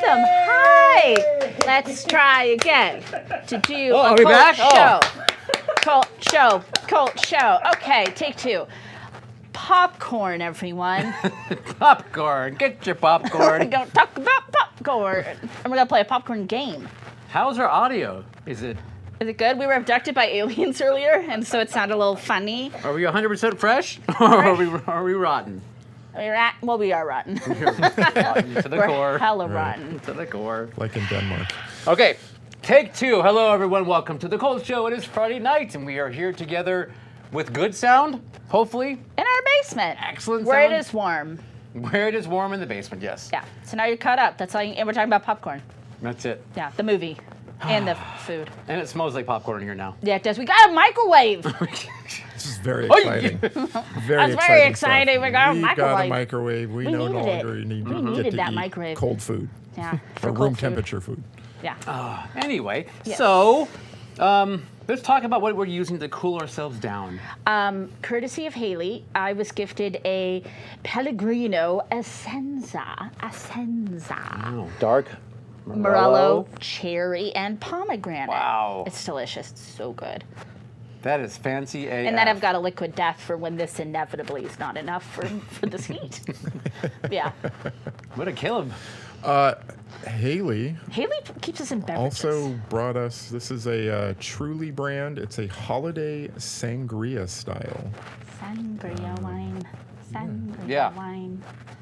Welcome. Hi. Let's try again to do are a we cult back? show. Cult show. Okay, take two. Popcorn, everyone. Popcorn. Get your popcorn. We're going to talk about popcorn. And we're going to play a popcorn game. How's our audio? Is it? Is it good? We were abducted by aliens earlier, and so it sounded a little funny. Are we 100% fresh, or are we rotten? Well, we are rotten. Rotten to the We're core. hella rotten. To the core. Like in Denmark. Okay, take two. Hello, everyone. Welcome to the Cold Show. It is Friday night, and we are here together with good sound, hopefully. In our basement. Excellent Where sound. it is warm. Where it is warm in the basement, yes. Yeah. So now you're caught up. That's all. And we're talking about popcorn. That's it. Yeah, the movie and the food. And it smells like popcorn in here now. Yeah, it does. We got a microwave. This is very exciting. That's very exciting. Stuff. We got a We microwave. got a microwave. We no needed longer it. need We to needed get to that eat microwave. cold food. Yeah. Or room temperature food. Yeah. Anyway, Yes. so let's talk about what we're using to cool ourselves down. Courtesy of Haley, I was gifted a Pellegrino Essenza. Oh, dark. Morello, cherry, and pomegranate. Wow. It's delicious. It's so good. That is fancy AF. And then I've got a liquid death for when this inevitably is not enough for this heat. Yeah. What a Caleb. Haley Haley keeps us in beverages. also brought us, this is a Truly brand. It's a holiday sangria style. Sangria wine. Sangria Yeah. wine.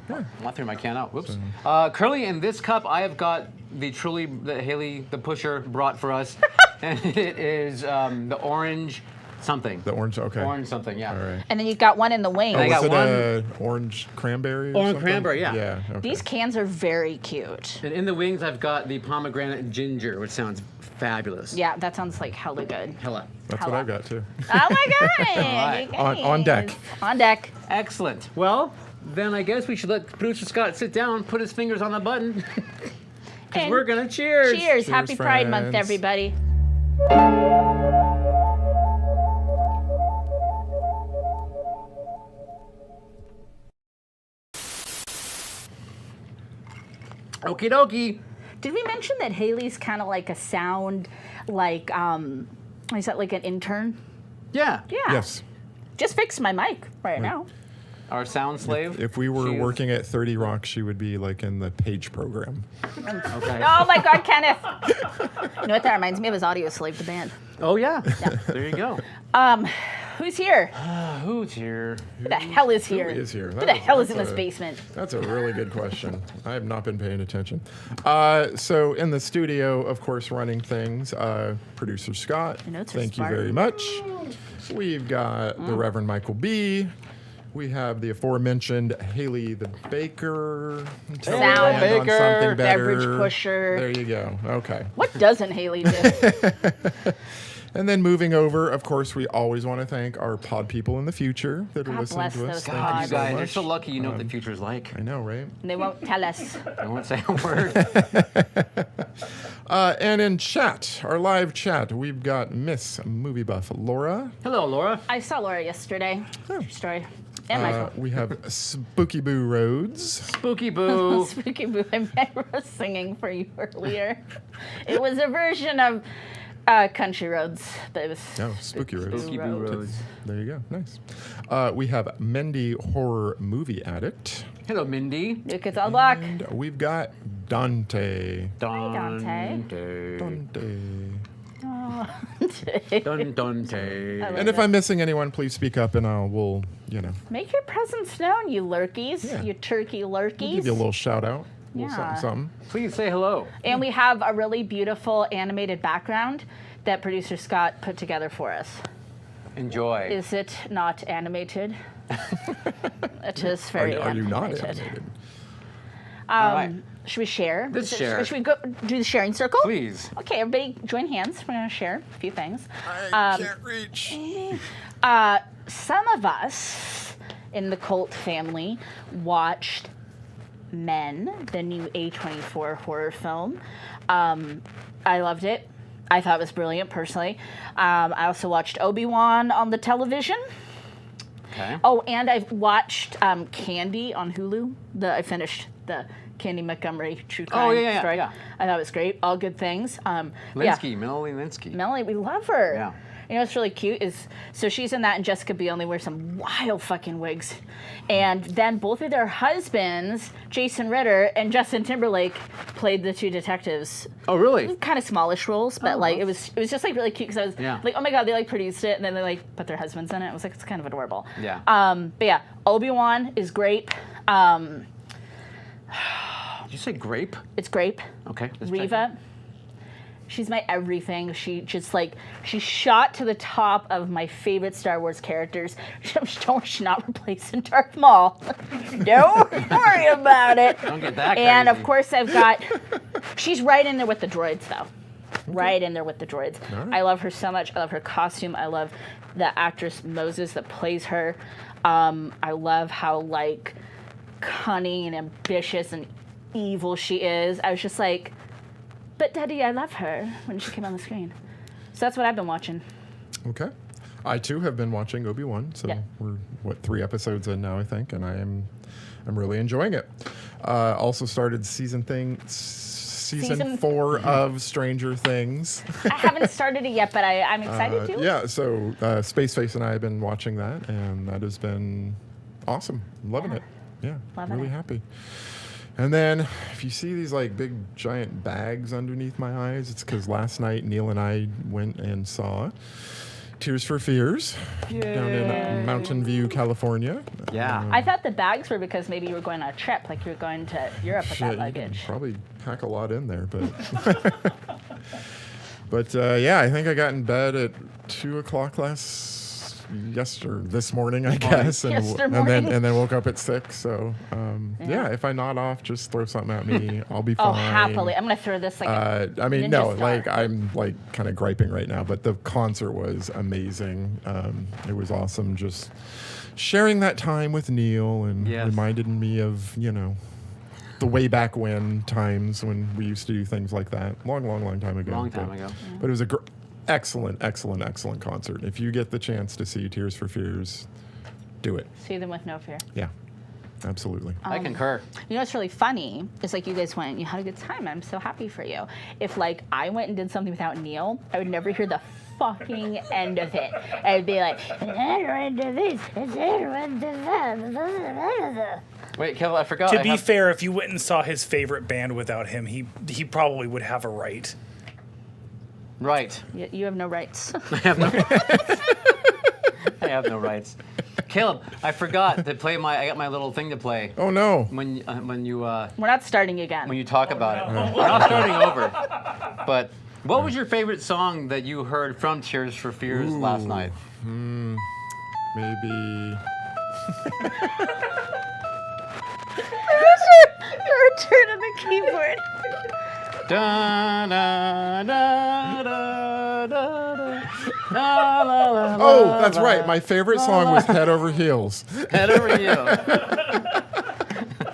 I'm not throwing my can out. Whoops. Currently, in this cup, I have got the Truly that Haley, the pusher, brought for us. And it is the orange something. The orange, okay. Orange something, yeah. All right. And then you've got one in the wing. I Oh, got was one. it orange cranberry or Orange something? cranberry, yeah. Yeah, okay. These cans are very cute. And in the wings, I've got the pomegranate ginger, which sounds fabulous. Yeah, that sounds like hella good. Hella. That's what Hello. I've got too. Oh my god! right. You On deck. guys. On deck. Excellent. Well, then I guess we should let producer Scott sit down, put his fingers on the button. Because And we're going to cheers. Cheers. Happy Pride Month, friends. everybody. Okie dokie. Did we mention that Haley's kind of like a sound, like, is that like an intern? Yeah. Yeah. Yes. Just fixed my mic right now. Our sound slave. If we were She is- working at 30 Rock, she would be like in the page program. Okay. Oh my God, Kenneth. You know what that reminds me of? Is Audio Slave, the band. Oh, yeah. There you go. Who's here? Who's here? Who the hell is here? Who is here? Who the hell is in That's this basement? That's a really good question. I have not been paying attention. So in the studio, of course, running things, producer Scott. Your notes are Thank you smart. very much. We've got the Reverend Michael B. We have the aforementioned Haley the Baker. Tell Sound the band on Baker. something better. Beverage pusher. There you go. Okay. What doesn't Haley do? And then moving over, of course, we always want to thank our pod people in the future that are God listening bless to us. those Thank God, you you so guys, much. you're so lucky you know what the future's like. I know, right? They won't tell us. I won't say a word. And in chat, our live chat, we've got Miss Movie Buff Laura. Hello, Laura. I saw Laura yesterday. Oh. True story. And Michael. We have Spooky Boo Rhodes. Spooky Boo. Spooky Boo, I was singing for you earlier. It was a version of Country Roads, but it was Oh, Spooky Rhodes. Spooky Boo Rose. There you go. Nice. We have Mendy Horror Movie Addict. Hello, Mindy. Luke, it's all luck. And we've got Dante. Dante. Dante. Dante. And if I'm missing anyone, please speak up and we'll, Make your presence known, you lurkies, Yeah. you turkey lurkies. give you a little shout out. A little Yeah. something. Please say hello. And we have a really beautiful animated background that producer Scott put together for us. Enjoy. Is it not animated? It is very Are you not animated. animated? All right. Should we share? Let's share. Should we go do the sharing circle? Please. Okay, everybody join hands. We're going to share a few things. I can't reach. Some of us in the Cult family watched Men, the new A24 horror film. I loved it. I thought it was brilliant, personally. I also watched Obi-Wan on the television. Okay. Oh, and I've watched Candy on Hulu. I finished the Candy Montgomery true crime Oh, yeah, story. yeah. I thought it was great. All good things. Linsky, Melanie Linsky. Melanie, we love her. Yeah. You know what's really cute is, so she's in that, and Jessica Biel, and they wear some wild fucking wigs. And then both of their husbands, Jason Ritter and Justin Timberlake, played the two detectives. Oh, really? Kind of smallish roles, but like it was just like really cute because I was Yeah. like, oh my god, they like produced it, and then they like put their husbands in it. I was like, it's kind of adorable. Yeah. But yeah, Obi-Wan is great. Did you say grape? It's great. Okay. let's check. Reva. She's my everything. She shot to the top of my favorite Star Wars characters. She's not replacing Darth Maul. Don't worry about it. Don't get that crazy. And of course she's right in there with the droids though. Right in there with the droids. Right. I love her so much. I love her costume. I love the actress Moses that plays her. I love how like cunning and ambitious and evil she is. I was just like, but Daddy, I love her when she came on the screen. So that's what I've been watching. Okay. I too have been watching Obi-Wan, so Yeah. we're 3 episodes in now, I think, and I'm really enjoying it. Also started season 4 of Stranger Things. I haven't started it yet, but I'm excited to. Yeah, so Spaceface and I have been watching that, and that has been awesome. Loving it. Yeah, Loving really it. happy. And then, if you see these like big giant bags underneath my eyes, it's because last night Neil and I went and saw Tears for Fears down in Mountain View, California. Yeah. I thought the bags were because maybe you were going on a trip, like you were going to Europe with that Shit, you can luggage. probably pack a lot in there, but but yeah, I think I got in bed at 2:00 this morning, I guess, and then woke up at 6. So yeah, if I nod off, just throw something at me. I'll be fine. Oh, happily. I'm gonna throw this like. I mean, ninja no, star. like I'm like kind of griping right now, but the concert was amazing. It was awesome. Just sharing that time with Neil and Yes. reminded me of the way back when times when we used to do things like that. Long time ago. Long time ago. But it was a excellent concert. If you get the chance to see Tears for Fears, do it. See them with no fear. Yeah, absolutely. I concur. You know what's really funny is like you guys went, you had a good time. I'm so happy for you. If like I went and did something without Neil, I would never hear the fucking end of it. I'd be like, Wait, Kettle, I forgot. To be fair, if you went and saw his favorite band without him, he probably would have a right. Right. you have no rights. I have no rights. Caleb, I forgot to play I got my little thing to play Oh no. when you We're not starting again. when you talk about it. We're not starting over. But what was your favorite song that you heard from Tears for Fears last night? Maybe. Your turn on the keyboard. Da, da, da, da, da, da, la, la, Oh, la, that's la. right. My favorite song was Head Over Heels. Head over you.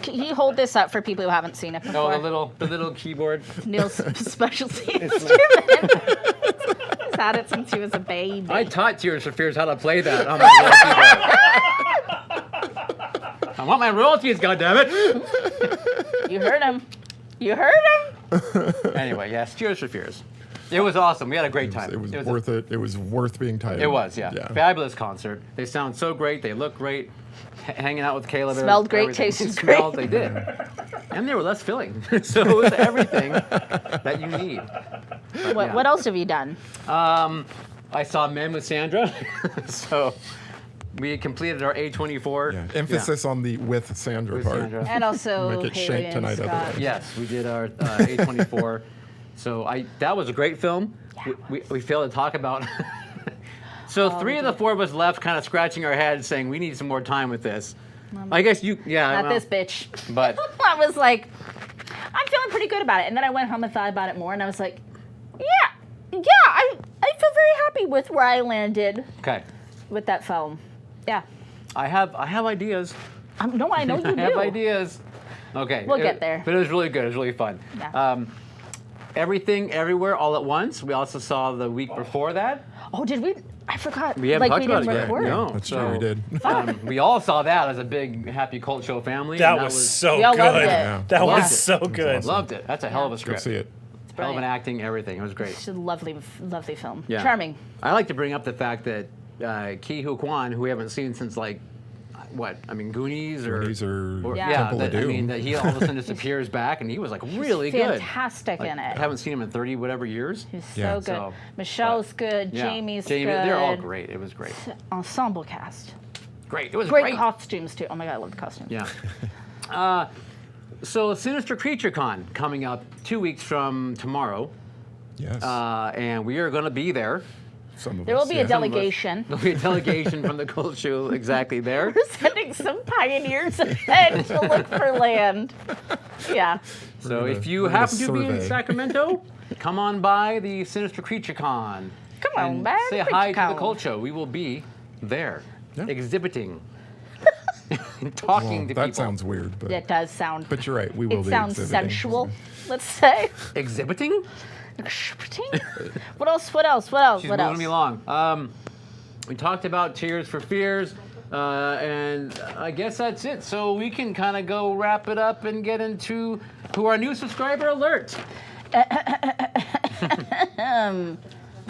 Can you hold this up for people who haven't seen it before? Oh, the little keyboard. Neil's specialty instrument. He's had it since he was a baby. I taught Tears for Fears how to play that on my little keyboard. I want my royalties, goddammit. You heard him. You heard him. Anyway, yes, Tears for Fears. It was awesome. We had a great time. It was worth it. It was worth being tired. It was, yeah. Fabulous concert. They sound so great. They look great. Hanging out with Caleb. Smelled great, everything. tasted Smelled, great. They did. And they were less filling. So it was everything that you need. But, yeah. What else have you done? I saw Men with Sandra. So we completed our A24. Yeah. Emphasis on the with Sandra With part. Sandra. And also Make it Haley shank and tonight Scott. otherwise. Yes, we did our A24. So that was a great film. Yeah, We failed to talk about. So 3 of the 4 of us left, kind of scratching our heads, saying we need some more time with this. I guess you, Not well, this bitch. But I was like, I'm feeling pretty good about it. And then I went home and thought about it more, and I was like, I feel very happy with where I landed okay, with that film. Yeah. I have ideas. No, I know you I do. have ideas. Okay, We'll get there. But it was really good. It was really fun. Yeah. Everything, Everywhere, All at Once. We also saw the week before that. Oh, did we? I forgot. We haven't talked we about didn't it yet. record. No. That's so, true, we did. We all saw that as a big happy cult show family. That and was so we all good. loved it. Yeah. That Loved was it. so good. awesome. Loved it. That's a hell of a Go script. see it. Hell of an brilliant. acting, everything. It was great. It's a lovely, lovely film. Yeah. Charming. I like to bring up the fact that Ki Hu Kwan, who we haven't seen since like, what? I mean, Goonies or Goonies or Yeah. Temple of that, I Doom. mean, that he all of a sudden just appears back, and he was like really good. Fantastic Like, in I it. haven't seen him in 30 whatever years. He's Yeah. so good. So, Michelle's good. Yeah. Jamie's Jamie, good. they're all great. It was great. Ensemble cast. Great. It was Great great. costumes too. Oh my god, I love the costumes. Yeah. So Sinister Creature Con coming up 2 weeks from tomorrow, Yes. and we are going to be there. Some of There will us, be yeah. a delegation. There'll be a delegation from the Cult Show exactly there. We're sending some pioneers ahead to look for land. Yeah. So gonna- if you we're gonna happen to be in survey. Sacramento, come on by the Sinister Creature Con. Come on, and man. say hi to the Cult Show. We will be there, Yeah. exhibiting, and talking Well, to that people. sounds weird, but It does sound. but you're right. We will It be sounds exhibiting. sensual. Let's say. Exhibiting? What else? What else? What else? She's What moving else? me along. We talked about Tears for Fears, and I guess that's it. So we can kind of go wrap it up and get into our new subscriber alert.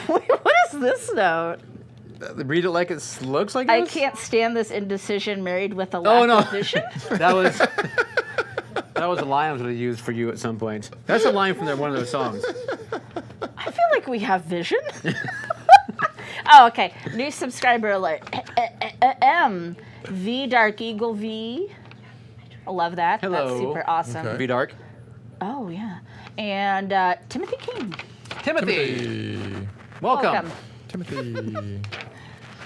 What is this note? Read it like it looks like it I is? can't stand this indecision married with a lack Oh no, of vision. that was a line I was going to use for you at some point. That's a line from one of those songs. I feel like we have vision. Oh, okay. New subscriber alert. V Dark Eagle V. I love that. Hello. That's super awesome. Okay. Be dark. Oh yeah. And Timothy King. Timothy, Timothy. welcome. Timothy.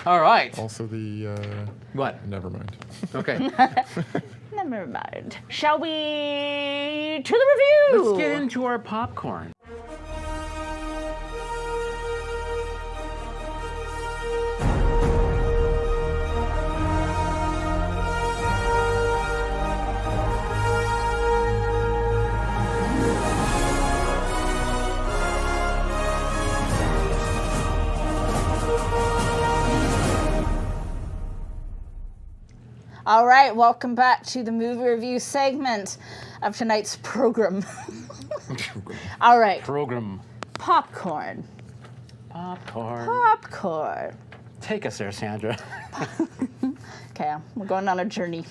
All right. Also the. What? Never mind. Okay. Never mind. Shall we to the review? Let's get into our popcorn. All right, welcome back to the movie review segment of tonight's program. All right, Program. popcorn. Popcorn. Popcorn. Take us there, Sandra. Okay, we're going on a journey.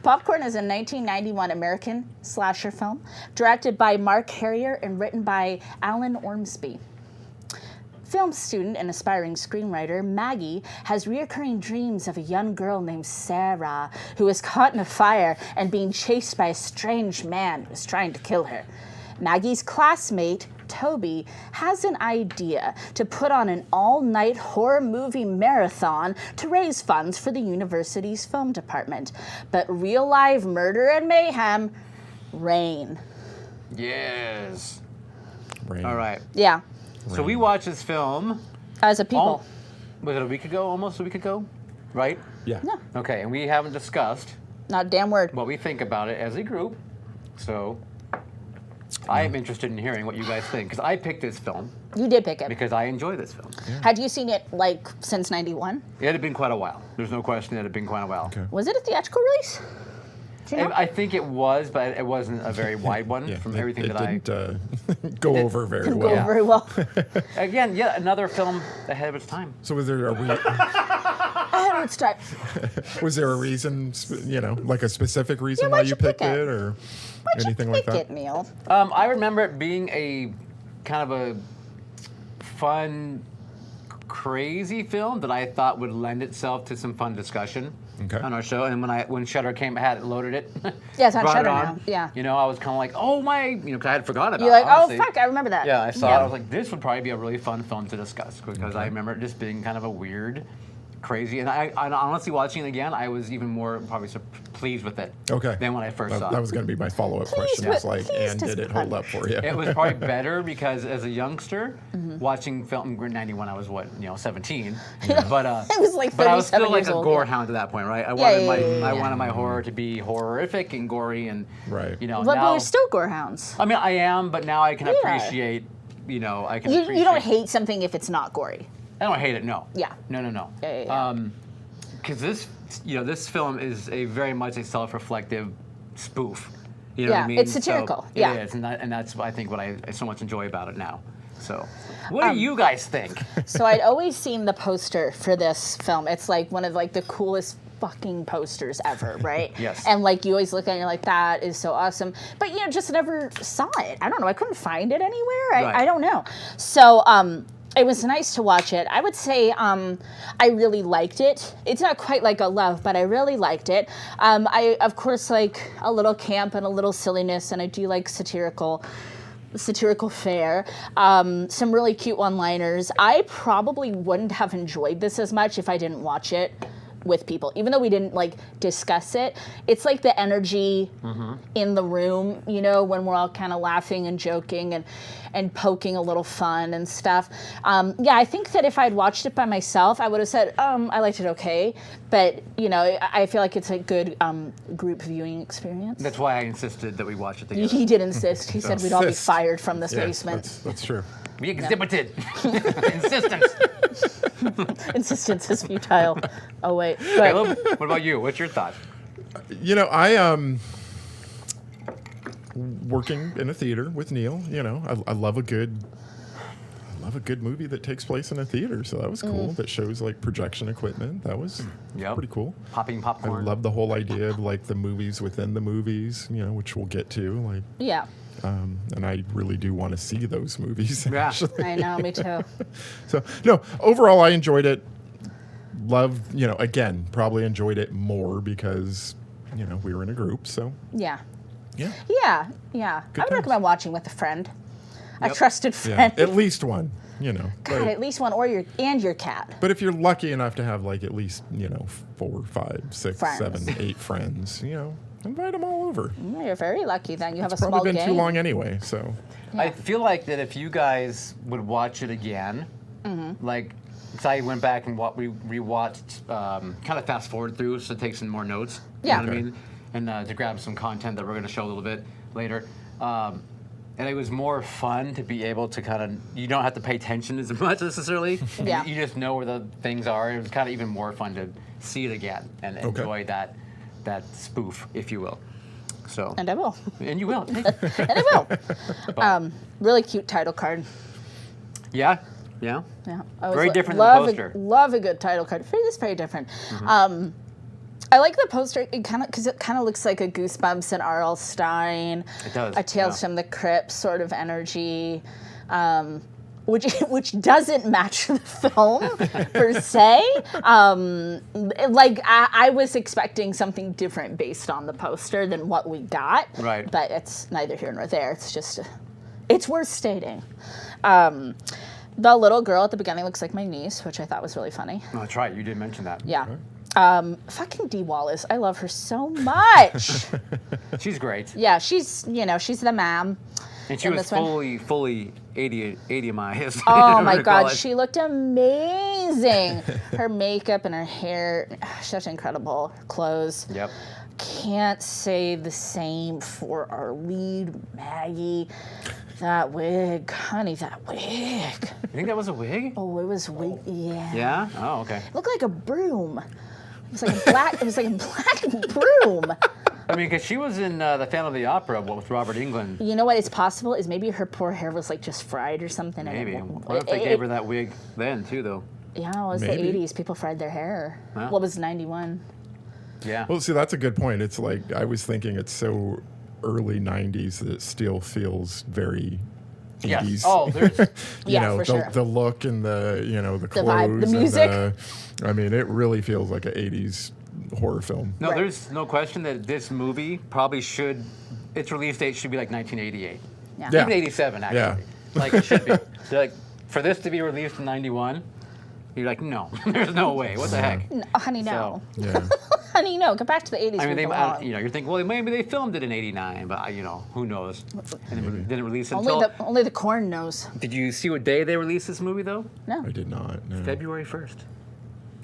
Popcorn is a 1991 American slasher film directed by Mark Harrier and written by Alan Ormsby. Film student and aspiring screenwriter Maggie has reoccurring dreams of a young girl named Sarah who is caught in a fire and being chased by a strange man who is trying to kill her. Maggie's classmate, Toby, has an idea to put on an all-night horror movie marathon to raise funds for the university's film department. But real-life murder and mayhem reign. Yes. Rain. All right. Yeah, So we watched this film. as a people. Was it a week ago? Almost a week ago, right? Yeah. Yeah. Okay, and we haven't discussed Not a damn word. what we think about it as a group. So I am interested in hearing what you guys think, because I picked this film You did pick it. because I enjoy this film. Had you seen it like since '91? It had been quite a while. There's no question it had been quite a while. Okay. Was it a theatrical release? Do you know? I think it was, but it wasn't a very wide one Yeah, from it- everything it that I. didn't go over very Didn't well. go very well. Again, yet another film ahead of its time. So was there Let's try. was there a reason, like a specific reason Yeah, why why'd you you picked pick it? it or Why'd anything you like pick that? it, Neil? I remember it being a kind of a fun, crazy film that I thought would lend itself to some fun discussion Okay. on our show. And when Shudder had it loaded it, Yeah, it's on brought it Shudder on, now. Yeah. I was kind of like, oh my, because I had forgotten about You're it. like, oh honestly. fuck, I remember that. Yeah, I saw it. I was like, this would probably be a really fun film to discuss because I remember it just being kind of a weird, crazy, and I honestly watching it again, I was even more probably pleased with it Okay. than when I first saw That it. was going to be my follow-up question. with- Was like, please and just did it hold up for you? It was probably better because as a youngster, Mm-hmm. watching film in '91, I was 17, but It was like but I was 37 still like years a old, gore yeah. hound at that point, right? I wanted yeah. I wanted my horror to be horrific and gory and Right. But now. we're still gorehounds. I mean, I am, but now I can Yeah. appreciate. I can. You don't appreciate- hate something if it's not gory. I don't hate it. No. Yeah. No. Yeah. Because this film is a very much a self-reflective spoof. You know Yeah, what I mean? it's satirical, So yeah. It is, and that's I think what I so much enjoy about it now. So, what do you guys think? So I'd always seen the poster for this film. It's like one of like the coolest fucking posters ever, right? Yes. And like you always look at it and you're like, that is so awesome. But just never saw it. I don't know. I couldn't find it anywhere. Right. I don't know. So it was nice to watch it. I would say I really liked it. It's not quite like a love, but I really liked it. I, of course, like a little camp and a little silliness, and I do like satirical fare. Some really cute one-liners. I probably wouldn't have enjoyed this as much if I didn't watch it with people, even though we didn't like discuss it. It's like the energy in the room, when we're all kind of laughing and joking and poking a little fun and stuff. I think that if I'd watched it by myself, I would have said, I liked it okay. But, I feel like it's a good group viewing experience. That's why I insisted that we watch it together. He did insist. He said we'd all be Insist. fired from this Yeah, basement. that's true. We exhibited insistence. Insistence is futile. Oh, wait. But, Caleb, what about you? What's your thought? I working in a theater with Neil. I love a good movie that takes place in a theater. So that was cool. That shows like projection equipment. That was pretty cool. Popping I popcorn. love the whole idea of like the movies within the movies. Which we'll get to. Like, yeah. and I really do want to see those movies. Yeah. Actually. I know, me too. So no, overall I enjoyed it. Loved, again, probably enjoyed it more because, we were in a group. So Yeah. yeah, Yeah. I would times. recommend watching with a friend. A Yep. trusted yeah, friend. at least one. God, But, at least one, or your cat. but if you're lucky enough to have like at least 4, 5, 6, Friends. 7, 8 friends, invite them all over. You're very lucky then. You have It's a small probably been gang. too long anyway. So I feel like that if you guys would watch it again, like, because I went back and we rewatched, kind of fast forward through, so take some more notes. You Yeah. know what I Okay. mean? And to grab some content that we're going to show a little bit later. And it was more fun to be able to kind of, you don't have to pay attention as much necessarily. Yeah. You just know where the things are. It was kind of even more fun to see it again and enjoy that spoof, if you will. So. And I will. And you will. And I will. Really cute title card. Yeah. Yeah. Very different than the love poster. Love a good title card. It is very different. I like the poster because it kind of looks like a Goosebumps and R.L. Stein. It does, A Tales yeah. from the Crypt sort of energy. Which doesn't match the film per se. I was expecting something different based on the poster than what we got. Right. But it's neither here nor there. It's just, it's worth stating. The little girl at the beginning looks like my niece, which I thought was really funny. Oh, that's right. You did mention that. Yeah. Fucking Dee Wallace. I love her so much. She's great. Yeah, she's the mom. And she in was this one. fully 80-mized. Oh my God, she looked amazing. Her makeup and her hair, such incredible clothes. Yep. Can't say the same for our lead, Maggie. That wig, honey, that wig. You think that was a wig? Oh, it was wig. Yeah. Yeah? Oh, okay. It looked like a broom. It was like a black. It was like a black broom. I mean, because she was in the Phantom of the Opera with Robert Englund. You know what? It's possible is maybe her poor hair was like just fried or something. and Maybe. it- What if they gave her that wig then, too, though? Yeah, it was Maybe. the 80s. People fried their hair. Huh? Well, it was 91. Yeah. well, see, that's a good point. It's like I was thinking it's so early '90s that it still feels very Yes. 80s. Oh, there's... Yeah, for sure. The look and the the clothes, vibe, the and music. I mean, it really feels like an '80s horror film. No, Right. there's no question that this movie probably should... Its release date should be like 1988. Yeah. Yeah. Even 87, actually. Yeah. Like, it should be. So, like, for this to be released in 91, you're like, no, there's no way. What the heck? No, honey, no. Yeah. Honey, no. Go back to the 80s. I mean, we belong. you're thinking, well, maybe they filmed it in '89, but who knows? And it didn't release until. Only the corn knows. Did you see what day they released this movie though? No, I did not. No. February 1st.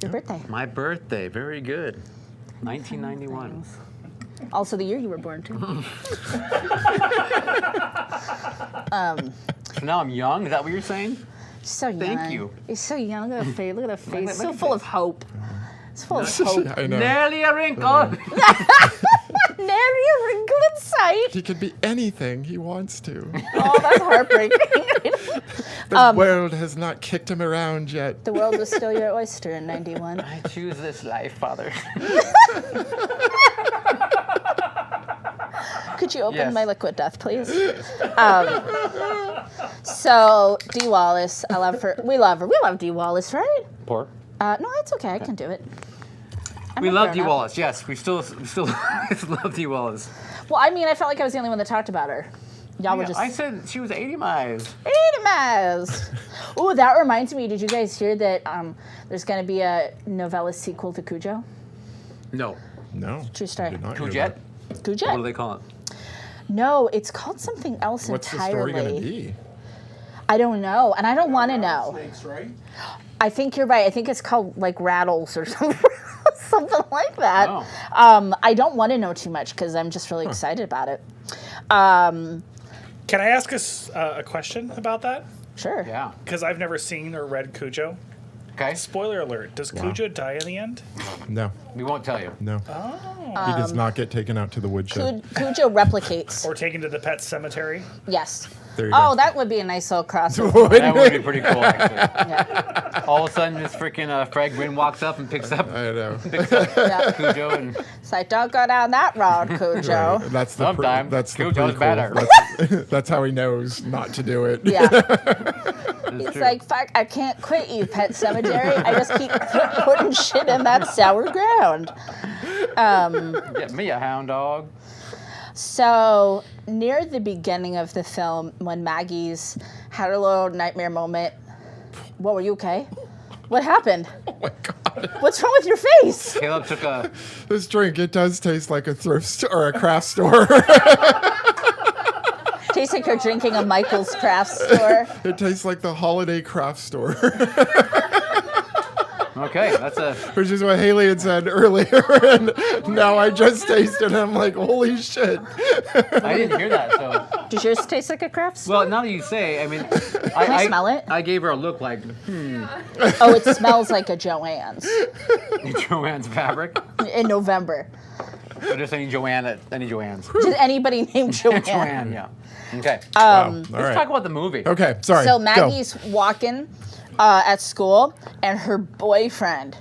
your birthday. My birthday. Very good. 1991. Also the year you were born, too. So now I'm young. Is that what you're saying? So young. Thank you. He's so young. Look at the face. Look at the face. So full of hope. It's full of hope. I know. Nearly a wrinkle. Nary a wrinkle in sight. He could be anything he wants to. Oh, that's heartbreaking. The world has not kicked him around yet. The world was still your oyster in 91. I choose this life, Father. Could you open Yes. my liquid death, please? So Dee Wallace, I love her. We love her. We love Dee Wallace, right? Pork. No, it's okay. I can do it. We a love Dee grown-up. Wallace. Yes, we still love Dee Wallace. Well, I mean, I felt like I was the only one that talked about her. Y'all were Yeah, just I said she was 80 miles. 80 miles. Ooh, that reminds me. Did you guys hear that there's going to be a novella sequel to Cujo? No. No. True story. did not hear Cujet? that. Cujo? What do they call it? No, it's called something else What's the entirely. story going to be? I don't know, and I don't want to know. Snakes, right? I think you're right. I think it's called like Rattles or something, something like that. Oh. I don't want to know too much because I'm just really excited about it. Can I ask us a question about that? Sure. Yeah. Because I've never seen or read Cujo. Okay. Spoiler alert: does Cujo die in the end? No. We won't tell you. No. Oh. He does not get taken out to the woodshed. Cujo replicates. Or taken to the pet cemetery? Yes. There you Oh, go. that would be a nice little crossover. That would be pretty cool, actually. Yeah. All of a sudden, this freaking Fred Gwynn walks up and picks up I know. Yeah. Cujo and It's like, don't go down that road, Cujo. Right. That's the Sometime. that's the Cujo's prequel. better. That's how he knows not to do it. Yeah. it's It's true. like, fuck, I can't quit you, Pet Cemetery. I just keep putting shit in that sour ground. Get me a hound dog. So, near the beginning of the film, when Maggie's had her little nightmare moment, what, were you okay? What happened? Oh my god. What's wrong with your face? Caleb took a. This drink, it does taste like a thrift store or a craft store. Tastes like you're drinking a Michael's craft store. It tastes like the holiday craft store, Okay, that's a. which is what Haley had said earlier. And now I just tasted it. I'm like, holy shit. I didn't hear that. So, Does yours taste like a craft store? well, now that you say, I mean, I smell it? I gave her a look like Oh, it smells like a Joann's Joanne's fabric. in November. Or just any Joanne, any Joanne's. Just anybody named Joanne. Joanne, yeah. Okay. Wow. All Let's right. talk about the movie. Okay, sorry. So go. Maggie's walking at school, and her boyfriend,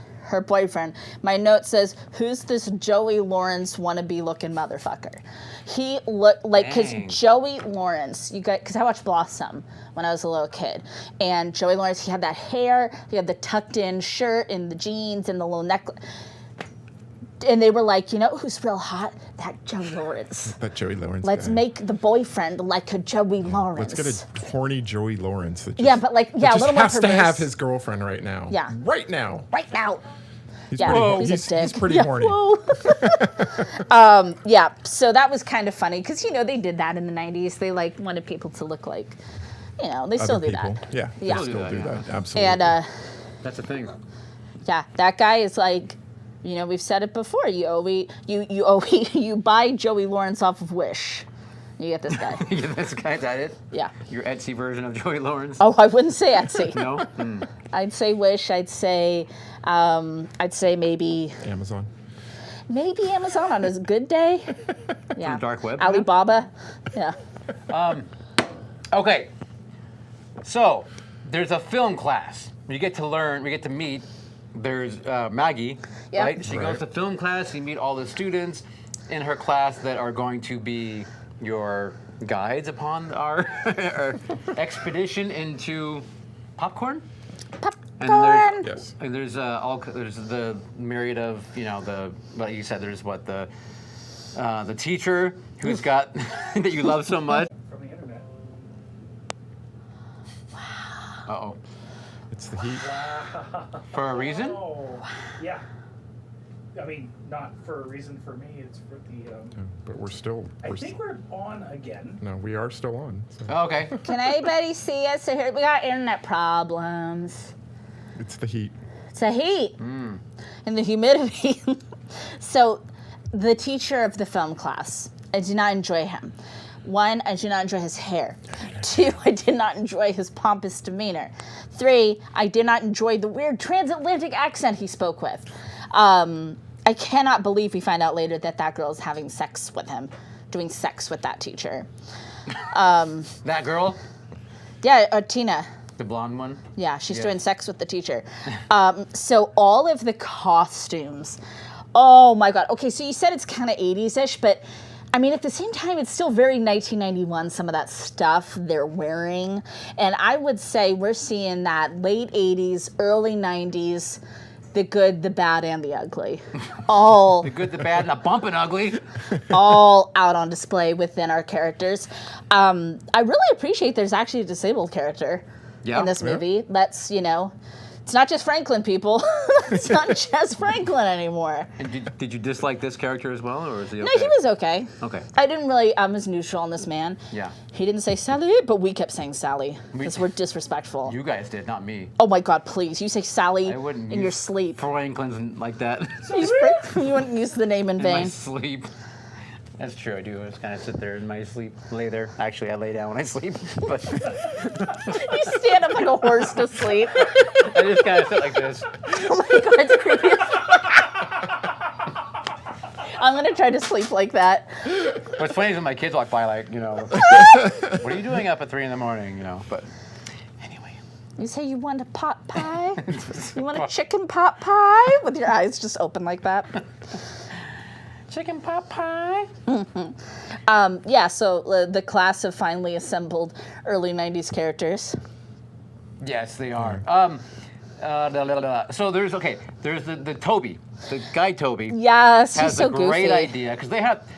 my note says, who's this Joey Lawrence wannabe looking motherfucker? He looked like, because Dang. Joey Lawrence, you got, because I watched Blossom when I was a little kid, and Joey Lawrence, he had that hair, he had the tucked in shirt and the jeans and the little necklace. And they were like, you know who's real hot? That Joey Lawrence. That Joey Lawrence Let's guy. make the boyfriend like a Joey Lawrence. Let's get a horny Joey Lawrence. That just, Yeah, but like, yeah, a that just little more has to perverse. have his girlfriend right now. Yeah. Right now. Right now. He's Yeah, pretty, he's a dick. he's pretty Yeah, horny. whoa. Yeah, so that was kind of funny because, you know, they did that in the 90s. They, like, wanted people to look like, you know, they still Other do people. that. Yeah. They Yeah. still do Yeah. that. Absolutely. And, That's the thing. yeah, that guy is like, you know, we've said it before. You buy Joey Lawrence off of Wish. You get this guy. Yeah, this guy's at it. Yeah. Your Etsy version of Joey Lawrence. Oh, I wouldn't say Etsy. No. Mm. I'd say Wish. I'd say maybe Amazon. Amazon on a good day. Yeah. dark web, Alibaba. Yeah. Okay. So there's a film class. We get to meet. There's Maggie, Yeah. right? She goes to film class. You meet all the students in her class that are going to be your guides upon our, our expedition into popcorn. And Popcorn. Yes. and there's there's the myriad of, you know, what you said. There's what the teacher who's got that you love so much. From the internet. Uh-oh. It's the heat. For a reason? Oh, yeah. I mean, not for a reason for me. It's for the. But we're still. I think we're on again. No, we are still on. So. Oh, okay. Can anybody see us? So here we got internet problems. It's the heat. It's the heat and the humidity. So, the teacher of the film class, I do not enjoy him. One, I do not enjoy his hair. 2, I did not enjoy his pompous demeanor. 3, I did not enjoy the weird transatlantic accent he spoke with. I cannot believe we find out later that that girl is having sex with him, doing sex with that teacher. That girl, Yeah, Tina. the blonde one. Yeah, she's Yeah. doing sex with the teacher. So all of the costumes, oh my God. Okay, so you said it's kind of 80s-ish, but I mean, at the same time, it's still very 1991, some of that stuff they're wearing. And I would say we're seeing that late 80s, early 90s, the good, the bad, and the ugly. All The good, the bad, and the bumpin' ugly. all out on display within our characters. I really appreciate there's actually a disabled character Yeah. in this Yeah. movie. That's, it's not just Franklin, people. It's not just Franklin anymore. And did you dislike this character as well, or is he okay? No, he was okay. Okay. I didn't really, I was neutral on this man. Yeah. He didn't say Sally, but we kept saying Sally because we're disrespectful. You guys did, not me. Oh my God, please. You say Sally I wouldn't in your use sleep. Franklin's like that. You wouldn't use the name in In my vain. sleep. That's true, I do. I just kind of sit there in my sleep, lay there. Actually, I lay down when I sleep, but You stand up like a horse to sleep. I just kind of sit like this. Oh my God, it's creepy. I'm going to try to sleep like that. What's funny is when my kids walk by, like, what are you doing up at 3 a.m, but anyway. You say you want a pot pie? You want a chicken pot pie? With your eyes just open like that. Chicken pot pie. Yeah, so the class have finally assembled early 90s characters. Yes, they are. So there's the Toby, the guy Toby. Yes, he's Has so a great goofy. idea because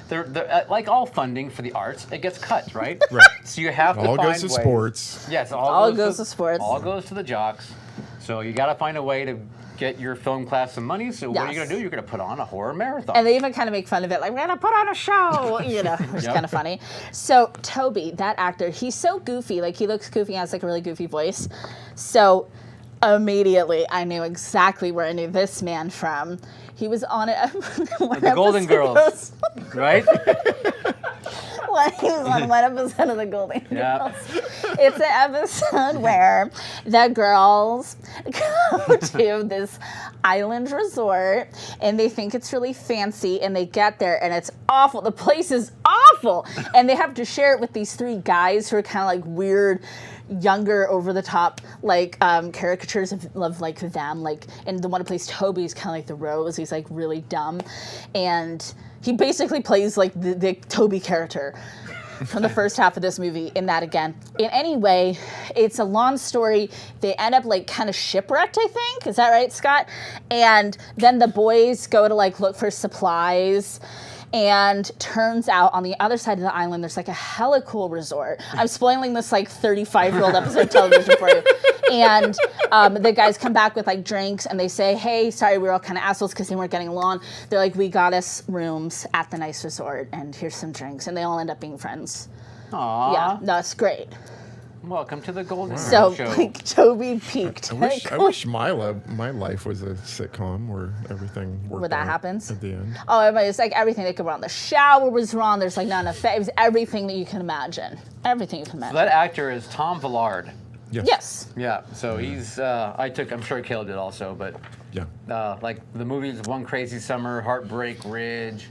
they're like all funding for the arts, it gets cut, right? Right. So you have to All find goes to ways- sports. Yes, All goes to sports. All goes to the jocks. So you got to find a way to get your film class some money. So what are you Yes. gonna do? You're gonna put on a horror marathon. And they even kind of make fun of it, like, we're going to put on a show, which is Yep. kind of funny. So Toby, that actor, he's so goofy. Like, he looks goofy, has like a really goofy voice. So immediately, I knew exactly where I knew this man from. He was on it. The Golden Girls, right? He was on one episode of the Golden Yeah. Girls. It's an episode where the girls go to this island resort and they think it's really fancy and they get there and it's awful. The place is awful. And they have to share it with these 3 guys who are kind of like weird, younger, over the top, like caricatures of like them. Like, and the one who plays Toby is kind of like the Rose. He's like really dumb. And he basically plays like the Toby character from the first half of this movie in that again. In any way, it's a long story. They end up like kind of shipwrecked, I think. Is that right, Scott? And then the boys go to like look for supplies. And turns out on the other side of the island, there's like a hella cool resort. I'm spoiling this like 35-year-old episode of television for you. And the guys come back with like drinks and they say, hey, sorry, we were all kind of assholes because they weren't getting along. They're like, we got us rooms at the nice resort and here's some drinks. And they all end up being friends. Aww. Yeah, that's great. Welcome to the Golden So Girls show. like Toby peaked. I wish my life was a sitcom where everything worked Where that out happens? at the end. Oh, it's like everything that could go wrong. The shower was wrong. There's like not enough. It was everything that you can imagine. Everything you can imagine. That actor is Tom Villard. Yes. Yeah, so he's, I'm sure Caleb did also, but Yeah. like the movies One Crazy Summer, Heartbreak Ridge.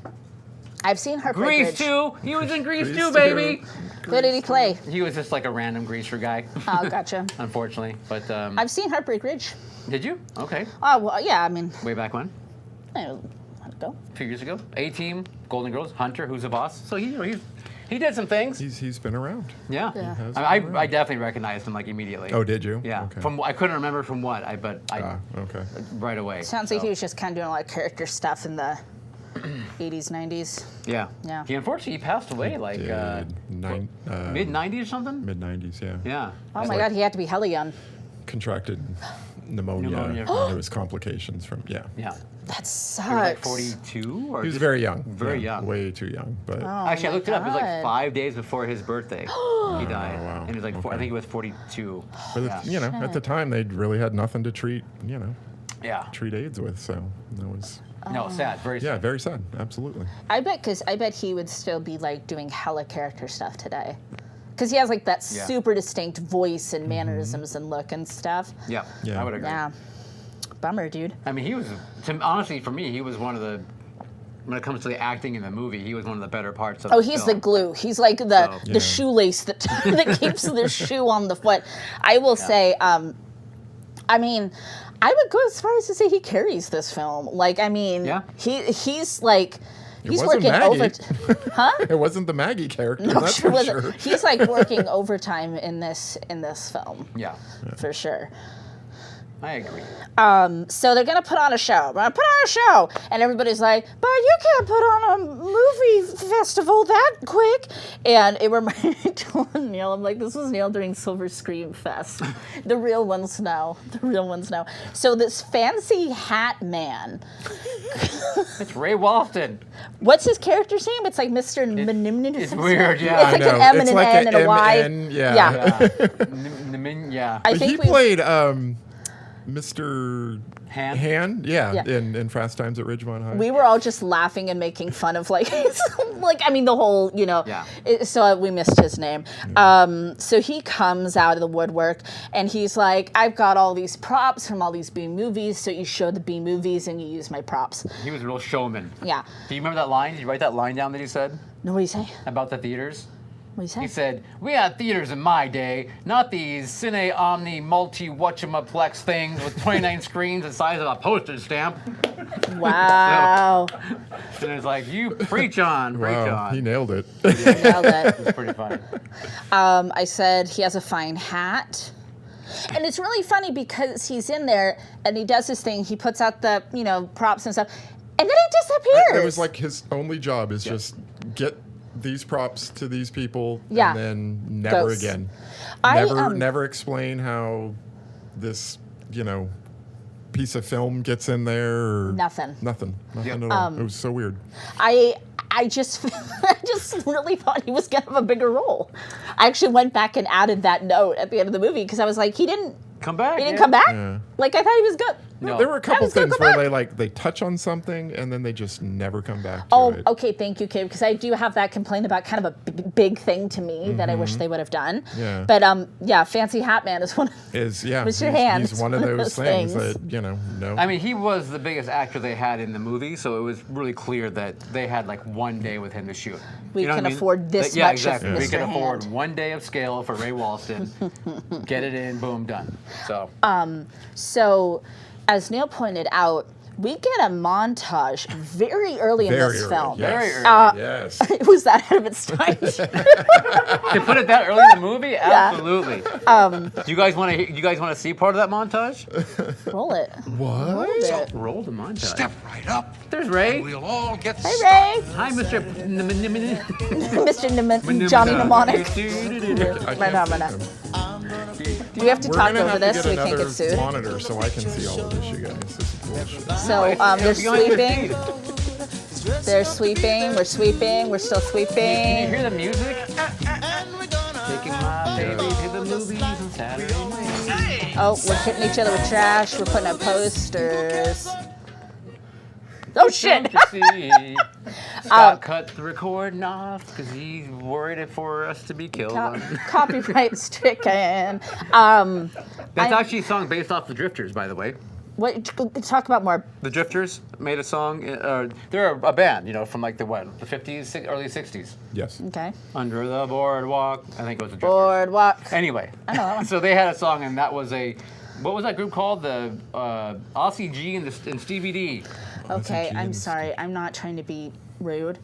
I've seen her. Grease 2! He was in Grease Grease 2, 2. baby! Who did he play? He was just like a random greaser guy, Oh, gotcha. unfortunately. But I've seen Heartbreak Ridge. did you? Okay. Oh, well, yeah, I mean, Way back when? I don't know. A few years ago. A-Team, Golden Girls, Hunter, Who's the Boss. So he did some things. He's been around. Yeah. Yeah. has been I around. definitely recognized him like immediately. Oh, did you? Yeah. Okay. I couldn't remember from what, but Okay. right away. Sounds like so. he was just kind of doing a lot of character stuff in the 80s, 90s. Yeah. Yeah. He unfortunately passed away like mid 90s or something. Mid 90s, yeah. Yeah. Oh my God, he had to be hella young. Contracted pneumonia. Pneumonia. And there was complications from Yeah. That He was like sucks. 42 or He was just very young. Very Yeah, young. Way too young. But Oh Actually, I my looked it up. It was like God. 5 days before his birthday. He died, wow. and he was like, I Okay. think it was 42. but Yeah. at the time they really had nothing to treat Yeah. treat AIDS with. So that was No, sad. Very sad. very sad. Absolutely. I bet he would still be like doing hella character stuff today. Because he has like that Yeah. super distinct voice and mannerisms and look and stuff. Yeah, Yeah. I would agree. Yeah. Bummer, dude. I mean, he was, honestly, for me, he was one of the, when it comes to the acting in the movie, he was one of the better parts of Oh, the he's film. the glue. He's like the So- Yeah. shoelace that that keeps the shoe on the foot. I will say, I mean, I would go as far as to say he carries this film. Like, I mean, Yeah. he's like, he's wasn't working Maggie. huh? It wasn't the Maggie character, No, that's sure for wasn't. sure. He's like working overtime in this film Yeah, for sure. I agree. So they're gonna put on a show. We're gonna put on a show, and everybody's like, "But you can't put on a movie festival that quick." And it reminded me to Neil. I'm like, "This was Neil during Silver Screen Fest." The real ones know. The real ones know. So this fancy hat man. It's Ray Walston. What's his character's name? It's like Mr. Menimnit. It's weird, yeah. It's like I an know. M It's and an like N a and a Y. MN, yeah. Yeah. I He think we. played Mr. Hand? Yeah, Yeah. in Fast Times at Ridgemont High. We were all just laughing and making fun of like, like I mean the whole, Yeah. So we missed his name. So he comes out of the woodwork and he's like, I've got all these props from all these B movies. So you show the B movies and you use my props. He was a real showman. Yeah. Do you remember that line? Did you write that line down that he said No, what do you say? about the theaters? What do He you say? said, "We had theaters in my day, not these cine omni multi whatchamaplex things with 29 screens the size of a postage stamp." Wow. And it's like, you preach on, preach Wow, on. he nailed it. Nailed it. It's pretty funny. I said he has a fine hat. And it's really funny because he's in there and he does his thing. He puts out the, props and stuff. And then it disappears. It was like his only job is just get these props to these people Yeah. and then never Ghosts. again. I, Never explain how this, piece of film gets in there or Nothing. Nothing Yep. at all. It was so weird. I just I just really thought he was gonna have a bigger role. I actually went back and added that note at the end of the movie because I was like, he didn't Come back. come back. Yeah. Like I thought he was good. No. There were a couple was gonna things come where back. they touch on something and then they just never come back to Oh, it. okay, thank you, Kate, because I do have that complaint about kind of a big thing to me that I wish they would have done. Yeah. But yeah, Fancy Hat Man is one. Is Mr. Hand, He's it's one of those things that no. I mean, he was the biggest actor they had in the movie, so it was really clear that they had like one day with him to shoot. We You know can what I mean? afford this Yeah, much exactly. of We Mr. can afford Hand. one day of scale for Ray Walston. Get it in, boom, done. So So, as Neil pointed out, we get a montage very early in Very this early, film. yes. very early. Yes. It was that ahead of its time. To put it that early in the movie, absolutely. Do you guys want to? You guys want to see part of that montage? Roll it. What? It. Roll the montage. Step right up. There's Ray. We'll all get Hey, Ray. Hi, Mr. Mr. Johnny Mnemonic. I Right can't now. see him. Do we have to We're talk gonna over have this to so get we can't another get sued? monitor so I can see all of this, you guys. This is bullshit. So they're It's beyond your sweeping. feet. They're sweeping. We're sweeping. We're still Can you sweeping. hear the music? Taking my baby to the movies on Saturday night. Oh, we're hitting each other with trash. We're putting up posters. Oh shit! To see. Scott cut the recording off because he's worried for us to be killed. Copyright stricken. That's I- actually a song based off the Drifters, by the way. What? Talk about more. The Drifters made a song. They're a band, from like the 50s, early 60s. Yes. Okay. Under the boardwalk. I think it was the Drifters. Boardwalk. Anyway, I know that one. so they had a song, and that was what was that group called? The Aussie G and Stevie D. Okay, G I'm and sorry. I'm not trying to be rude.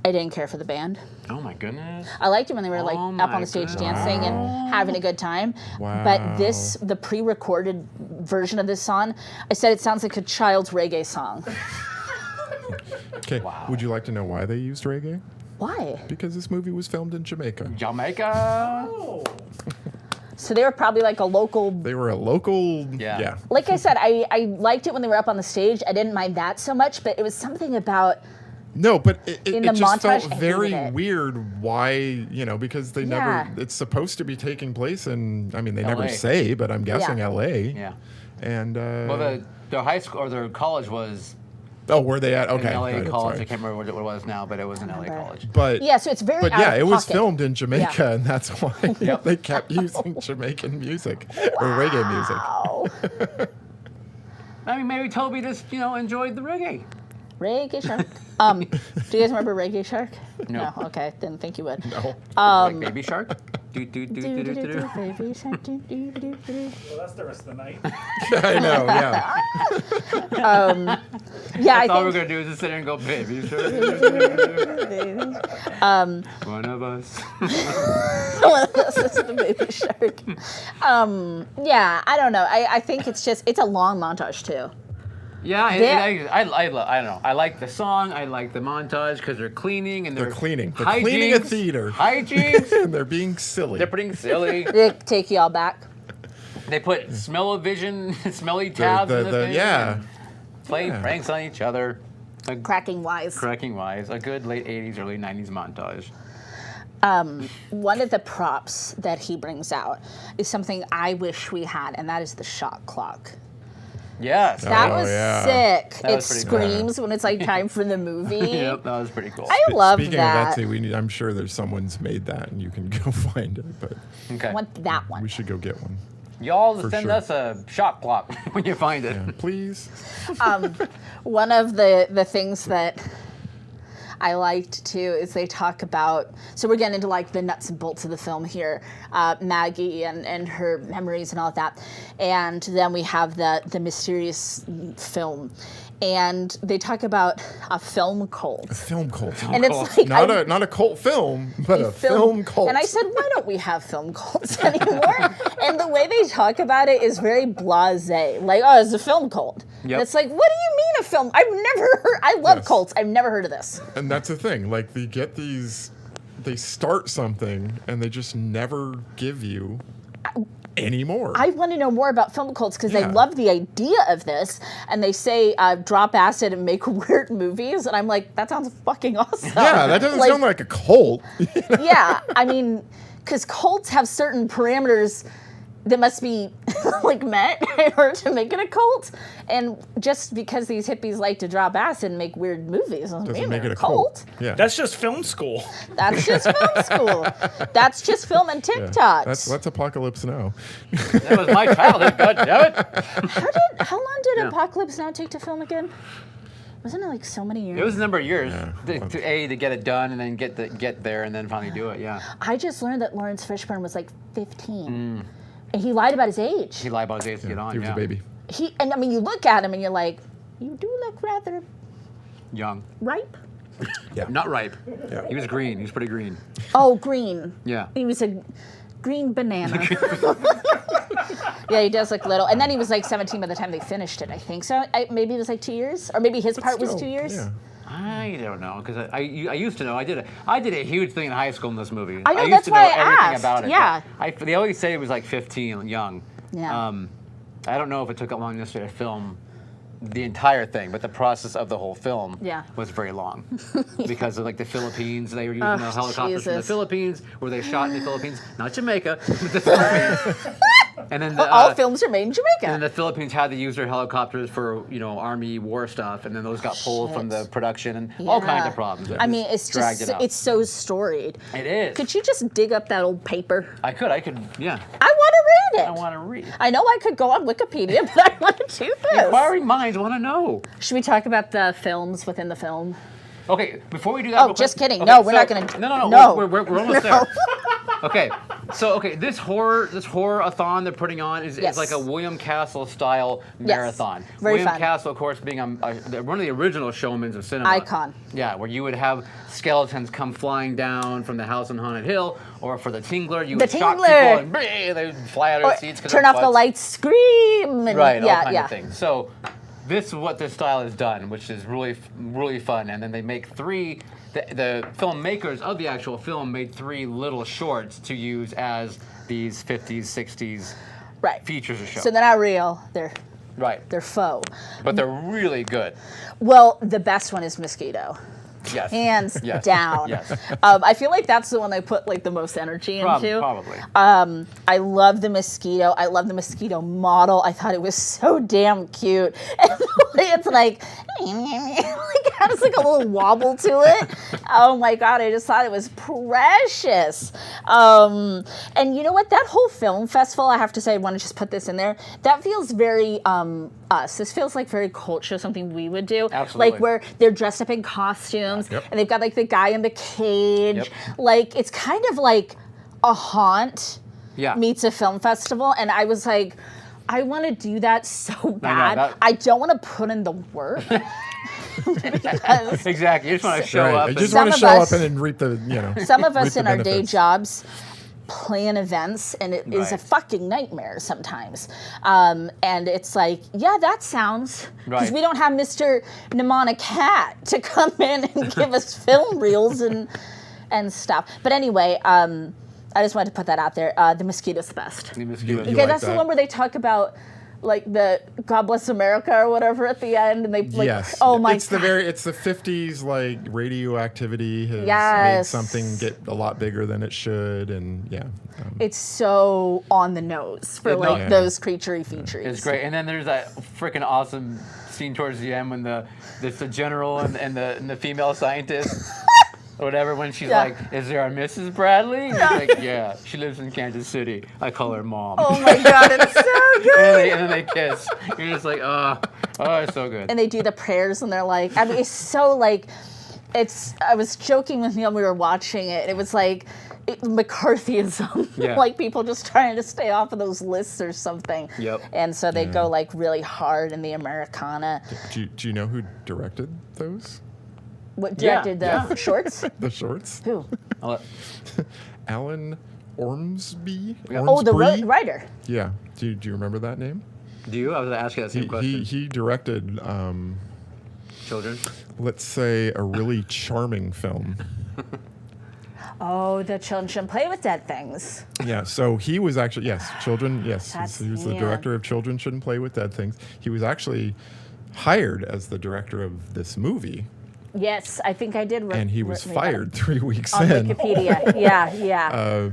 I didn't care for the band. Oh my goodness. I liked it when they were like Oh up on my the stage goodness. dancing and having a good time. Wow. But the pre-recorded version of this song, I said it sounds like a child's reggae song. Okay. Wow. Would you like to know why they used reggae? Why? Because this movie was filmed in Jamaica. Jamaica. So they were probably like a local. They were a local. Yeah. Like I said, I liked it when they were up on the stage. I didn't mind that so much, but it was something about. No, but In it the just montage, felt I very hated it. weird why, because they Yeah. never, it's supposed to be taking place in, they never LA. say, but I'm guessing Yeah. LA. Yeah. And, Well, their high school or their college was Oh, were they at? Okay. in LA right, college. I sorry. can't remember what it was now, but it was in LA college. But Yeah, so it's very But out yeah, of it was pocket. filmed in Jamaica, Yeah. and that's why they kept using Jamaican music or reggae music. Wow. I mean, maybe Toby just enjoyed the reggae. Reggae Shark. Do you guys remember Reggae Shark? No. Okay, didn't think you would. No. Like Baby Shark. Do, do, do, do, do, do, do. Baby Shark, do, do, do, do. Well, that's the rest of the night. I know. Yeah. Yeah, I All we're think gonna do is just sit there and go, Baby Shark. One of us. this is the Baby Shark. Yeah, I don't know. I think it's a long montage too. Yeah, I don't know. I like the song. I like the montage because they're cleaning and They're cleaning. They're hijinks, cleaning a theater. Hijinks. And they're being silly. They're pretty silly. They take you all back. They put smell-o-vision, smelly tabs in the thing. Yeah. and Play pranks on each other. Cracking wise. Cracking wise. A good late 80s, early 90s montage. One of the props that he brings out is something I wish we had, and that is the shot clock. Yes. That Oh, was yeah. sick. That It was pretty cool. screams when it's like time for the movie. Yep, that was pretty cool. I love Speaking that. of Etsy, I'm sure there's someone's made that, and you can go find it. But Okay. I want that one. we should go get one. Y'all For send sure. us a shot clock when you find it. Yeah, please. One of the things that I liked too is they talk about, so we're getting into like the nuts and bolts of the film here, Maggie and her memories and all of that, and then we have the mysterious film, and they talk about a film cult. Film cult. And it's like Not a cult film, but a film cult. And I said, why don't we have film cults anymore? And the way they talk about it is very blasé. Like, oh, it's a film cult. Yep. And it's like, what do you mean a film? I've never heard, I love Yes. cults. I've never heard of this. And that's the thing. Like, they start something, and they just never give you any more. I want to know more about film cults because Yeah. I love the idea of this. And they say drop acid and make weird movies. And I'm like, that sounds fucking awesome. Yeah, that doesn't sound like a cult. Yeah, I mean, because cults have certain parameters that must be like met in order to make it a cult. And just because these hippies like to drop acid and make weird movies doesn't mean make they're it a cult. Yeah. That's just film school. That's just film school. That's just film and Yeah. TikToks. That's Apocalypse Now. That was my childhood, God damn it. How long did Yeah. Apocalypse Now take to film again? Wasn't it like so many years? It was a number of years Yeah. to get it done and then get there and then finally do it. Yeah. I just learned that Lawrence Fishburne was like 15. And he lied about his age. He lied about his age to get on. He was yeah. a baby. And I mean, you look at him and you're like, you do look rather Young. ripe. Yeah. Not ripe. Yeah. He was green. He was pretty green. Oh, green. Yeah. He was a green banana. Yeah, he does look little. And then he was like 17 by the time they finished it, I think. So maybe it was like 2 years? Or maybe his part was Still, 2 years? Yeah. I don't know because I used to know. I did a huge thing in high school in this movie. I know, used that's to why know I everything asked, about it. yeah. They always say it was like 15, young. Yeah. I don't know if it took that long necessarily to film the entire thing, but the process of the whole film was very long because of like the Philippines. They were using the helicopters from the Jesus. Philippines, where they shot in the Philippines, not Jamaica, but the Philippines. And then All films are made in Jamaica. and then the Philippines had to use their helicopters for army war stuff, and then those got pulled from the Shit. production and all kinds of problems. It I mean, just it's dragged just, it out. it's so storied. It is. Could you just dig up that old paper? I could, yeah. I want to read it. I want to read. I know I could go on Wikipedia, but I want to do this. Inquiring minds want to know. Should we talk about the films within the film? Okay, before we do that, Oh, real just quick- kidding. okay, No, we're not gonna- No. No. We're almost there. Okay, so this horror-a-thon they're putting on is Yes. like a William Castle style marathon. Very William fun. Castle, of course, being one of the original showmans of cinema. Icon. Yeah, where you would have skeletons come flying down from the house on Haunted Hill, or for the Tingler, you The would shock people Tingler. and they would fly out of Or their seats. 'cause turn they're off the butts. lights, scream. And Right, all yeah, kinds yeah. of things. So this is what this style has done, which is really, really fun. And then they make the filmmakers of the actual film made 3 little shorts to use as these 50s, 60s Right. features of show. So they're not real. Right. They're faux. But they're really good. Well, the best one is Mosquito. Yes. Hands Yes. down. Yes. I feel like that's the one I put like the most energy into. Probably. I love the mosquito. I love the mosquito model. I thought it was so damn cute. And it's like, like has like a little wobble to it. Oh my god, I just thought it was precious. And you know what? That whole film festival, I have to say, I want to just put this in there. That feels very us. This feels like very cult show, something we would do. Absolutely. Like where they're dressed up in costumes and they've got like the guy in the cage. Like it's kind of like a haunt meets a film festival, and I was like, I want to do that so bad. I don't want to put in the work. Exactly. You just want to show up. You just want to show up and then reap the, Some of us reap in the our day benefits. jobs plan events, and it is a fucking nightmare sometimes. And it's like, yeah, that sounds, because we don't have Mr. Mnemonic Cat to come in and give us film reels and stuff. But anyway, I just wanted to put that out there. The mosquito's the best. The mosquito. Okay, like that's that? the one where they talk about like the God Bless America or whatever at the end, and they like, oh my it's god, it's the 50s, like radioactivity has made Yes. something get a lot bigger than it should, and it's so on the nose for like those creaturey features. It's great. And then there's that freaking awesome scene towards the end when the general and the female scientist or whatever, when she's like, "Is there a Mrs. Bradley?" And he's like, "Yeah, she lives in Kansas City. I call her mom." Oh my god, it's so good. and then they kiss. You're just like, oh, it's so good. And they do the prayers, and they're like, I mean, it's so like, I was joking with Neil when we were watching it. It was like McCarthyism, like people just trying to stay off of those lists or something. And so they go like really hard in the Americana. Do you know who directed those? What directed the shorts? The shorts? Who? Alan Ormsby? Oh, the writer. Yeah. Do you remember that name? Do you? I was asking that same question. He directed, Children? let's say, a really charming film. Oh, the children shouldn't play with dead things. Yeah, so he was actually, Children, That's- he was the director of Children Shouldn't Play with Dead Things. He was actually hired as the director of this movie. Yes, I think I did. And he was fired 3 weeks on in. Wikipedia. Yeah.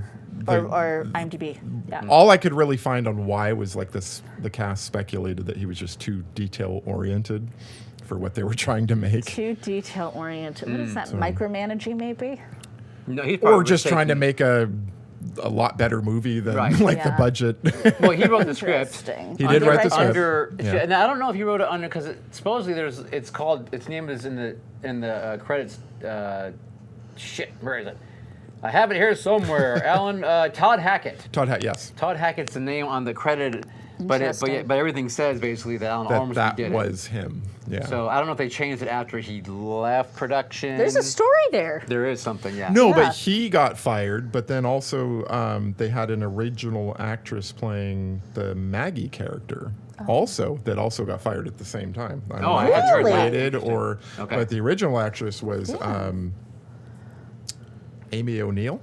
Or IMDb. Yeah. All I could really find on why was like this: the cast speculated that he was just too detail oriented for what they were trying to make, Too detail oriented. What is that? Micromanaging, maybe? No, he's or just trying to make a lot better movie than the budget. Well, he wrote the script. Interesting. He did write the script. And I don't know if he wrote it under, because supposedly its name is in the credits. Where is it? I have it here somewhere. Todd Hackett. Yes. Todd Hackett's the name on the credit, but everything says basically that Alan Ormsby That did was him. Yeah. So I don't know if they changed it after he left production. There's a story there. There is something, yeah. No, but he got fired. But then also they had an original actress playing the Maggie character. That also got fired at the same time. I don't know if it's Really? related but the original actress was Amy O'Neill,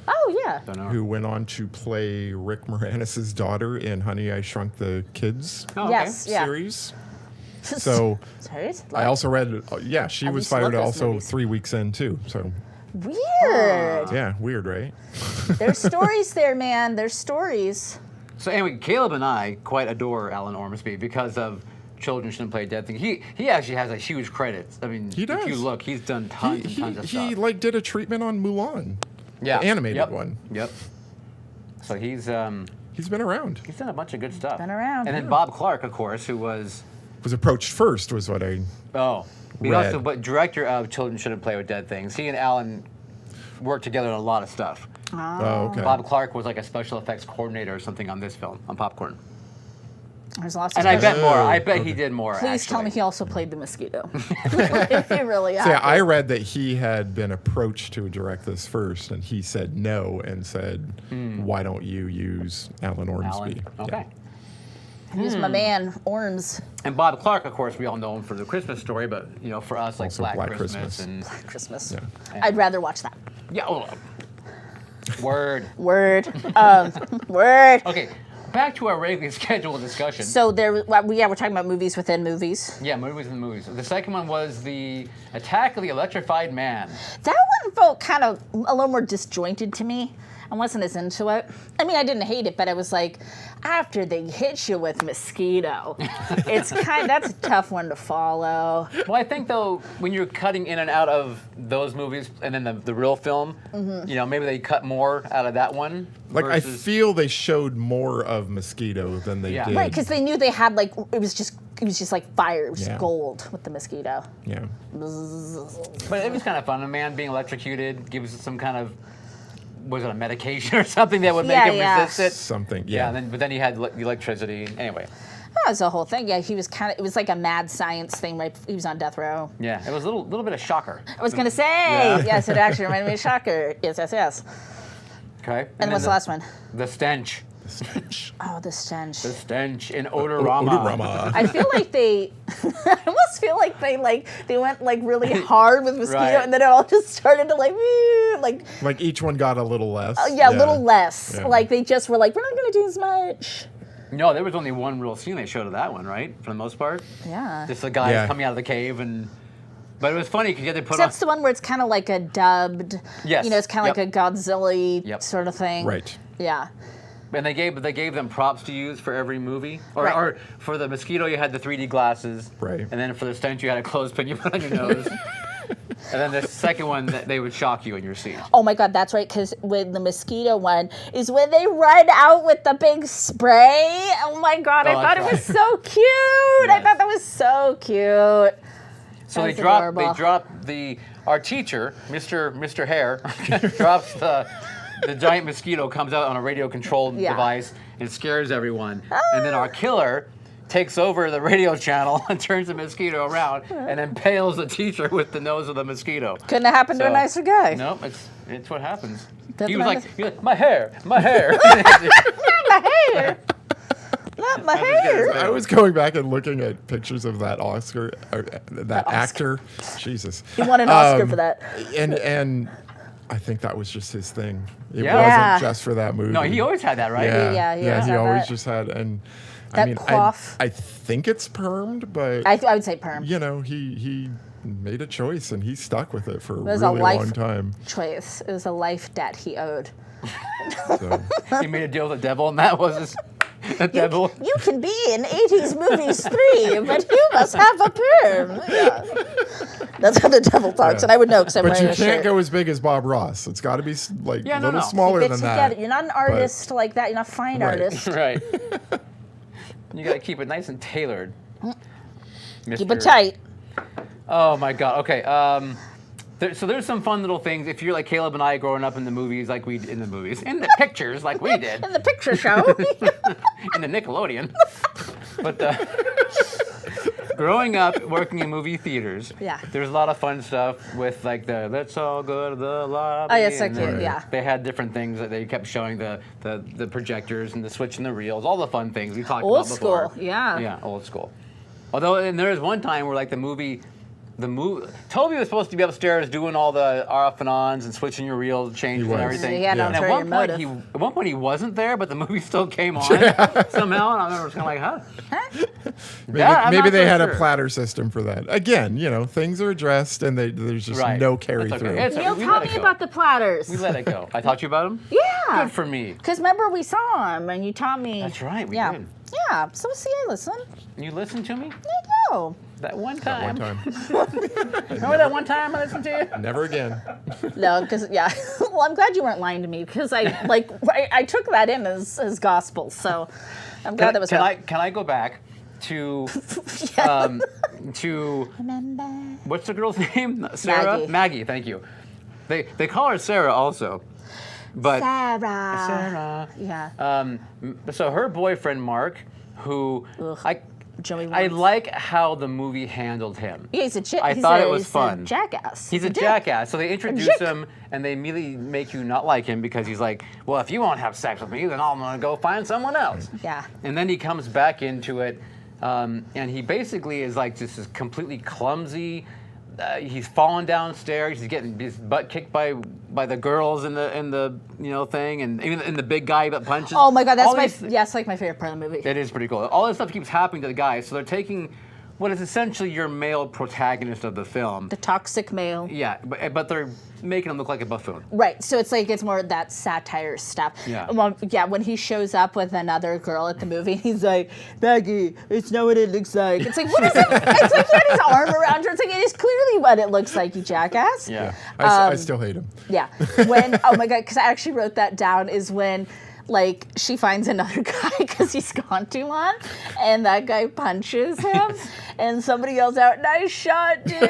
Oh, yeah. Don't know. who went on to play Rick Moranis' daughter in Honey, I Shrunk the Kids Oh, okay. Yes, yeah. series. So Sorry? I also read, she I was used to love fired those also movies. 3 weeks in too. So Weird. yeah, weird, right? There's stories there, man. There's stories. So anyway, Caleb and I quite adore Alan Ormsby because of Children Shouldn't Play Dead Thing. He actually has a huge credits. I mean, He does. if you look, he's done tons and tons of stuff. He like did a treatment on Mulan, yeah, the animated one. Yep. So he's He's been around. he's done a bunch of good stuff. Been around. And then Bob Clark, of course, who was Approached first, was what I. he Red. also director of Children Shouldn't Play with Dead Things. He and Alan worked together on a lot of stuff. Oh, okay. Bob Clark was like a special effects coordinator or something on this film, on Popcorn. There's lots of And I special- bet more. I bet he did more. Please tell me actually. he also played the mosquito. If he really So yeah, I read that he had been approached to direct this first, and he said no, and said, "Why don't you use Alan Ormsby?" Alan. Okay. He's my man, Orms. And Bob Clark, of course, we all know him for the Christmas Story, but for us, like Also Black Black Christmas, Christmas. and Christmas. I'd rather watch that. Word. Word. Word. Okay, back to our regularly scheduled discussion. So we're talking about movies within movies. Yeah, movies and movies. The second one was the Attack of the Electrified Man. That one felt kind of a little more disjointed to me. I wasn't as into it. I mean, I didn't hate it, but I was like, after they hit you with mosquito, that's a tough one to follow. Well, I think though, when you're cutting in and out of those movies and then the real film, maybe they cut more out of that one. Like I feel they showed more of mosquito than they did. Right, because they knew they had like it was just like fire. It was gold with the mosquito. Yeah. But it was kind of fun. A man being electrocuted gives some kind of, was it a medication or something that would make him resist it? Something, Yeah, but then he had the electricity. Anyway. That was the whole thing. Yeah, he was it was like a mad science thing, right? He was on death row. Yeah, it was a little bit of shocker. I was going to say, yes, it actually reminded me of Shocker. Yes. Okay. And what's the last one? The stench. The stench. Oh, the stench. The stench in Odorama. Odorama. I feel like I almost feel like they went like really hard with mosquito, Right. and then it all just started to like Like each one got a little less. a little less. Yeah. Like they just were like, we're not going to do as much. No, there was only one real scene they showed of that one, right? For the most part. Yeah. Just the guys Yeah. coming out of the cave But it was funny because you had to put That's the one where it's kind of like a dubbed. Yes. You know, it's kind of Yep. like a Godzilla Yep. sort of thing. Right. Yeah. And they gave them props to use for every movie. Or, Right. or for the mosquito, you had the 3D glasses. Right. And then for the stench, you had a clothespin you put on your nose. And then the second one, they would shock you in your seat. Oh my God, that's right. Because with the mosquito one is when they run out with the big spray. Oh my God, I thought it was so cute. I Yes. thought that was so cute. So That's they adorable. dropped our teacher, Mr. Hare, drops the giant mosquito, comes out on a radio controlled device and scares everyone. And then our killer takes over the radio channel and turns the mosquito around and impales the teacher with the nose of the mosquito. Couldn't have happened to a nicer guy. Nope, it's what happens. Doesn't He was matter. like, my hair. My hair. Not my hair. I was going back and looking at pictures of that Oscar, or that actor. Jesus. He won an Oscar for that. And I think that was just his thing. It Yeah. Yeah. wasn't just for that movie. No, he always had that, right? Yeah, He always he had always that. just had, and I That mean, cough. I think it's permed, but I would say perm. you know, he made a choice and he stuck with it for a was a really life- long time. Choice. It was a life debt he owed. So. He made a deal with the devil, and that was the devil. You can be in 80s movies 3, but you must have a perm. Yeah. That's how the devil talks, and I would know because I'm But wearing you a can't shirt. go as big as Bob Ross. It's got to be like Yeah, a no, little no. smaller Keep it than together. that. You're not an artist like that. You're not a fine Right. artist. Right. You got to keep it nice and tailored. Keep it tight. Oh my God. Okay. So there's some fun little things. If you're like Caleb and I growing up in the movies, in the pictures, like we did, In the picture show. in the Nickelodeon. But growing up working in movie theaters, Yeah. there's a lot of fun stuff with like the "Let's all go to the lobby." Oh, yeah, so and cute, then yeah. They had different things that they kept showing the projectors and the switching the reels, all the fun things we talked Old about before. school, yeah. Yeah, old school. Although, and there was one time where like the movie, Toby was supposed to be upstairs doing all the off and ons and switching your reels, changes and was. everything. He had Yeah. And ulterior at one point he wasn't there, but the movie still came on somehow. And I remember just kind of like, huh? Maybe, Yeah, I'm maybe not they so had sure. a platter system for that. Again, you know, things are addressed and there's just Right. no carry That's okay. through. It's- Neil we taught let it me go. about the platters. We let it go. I taught you about him? Yeah. Good for me. Because remember we saw him and you taught me. That's right, we yeah. did. Yeah. So see, I listen. You listened to me? No. That one That time. one time. Remember that one time I listened to you? Never again. No, because yeah. Well, I'm glad you weren't lying to me because I took that in as gospel. So I'm glad that was can real. can I go back to to Remember. what's the girl's name? Sarah? Maggie. Thank you. They call her Sarah also. But Sarah. Sarah. Yeah. So her boyfriend Mark, who Ugh. Joey I Woods. like how the movie handled him. Yeah, he's a I thought it was he's fun. A jackass. He's a dick. jackass. So they introduce dick. him and they immediately make you not like him because he's like, well, if you won't have sex with me, then I'm going to go find someone else. Yeah. And then he comes back into it and he basically is like just is completely clumsy. He's falling downstairs. He's getting his butt kicked by the girls in the thing, and even in the big guy that punches. Oh my God, All that's these- that's like my favorite part of the movie. It is pretty cool. All this stuff keeps happening to the guy, so they're taking what is essentially your male protagonist of the film. The toxic male. Yeah, but they're making him look like a buffoon. Right, so it's more of that satire stuff. Yeah. Well, yeah, when he shows up with another girl at the movie, he's like, Maggie, it's not what it looks like. It's like, what is it? It's like he had his arm around her. It's like, it is clearly what it looks like, you jackass. Yeah. I still hate him. Yeah. When, oh my God, because I actually wrote that down, is when, like, she finds another guy because he's gone too long, and that guy punches him, and somebody yells out, "Nice shot, dude!"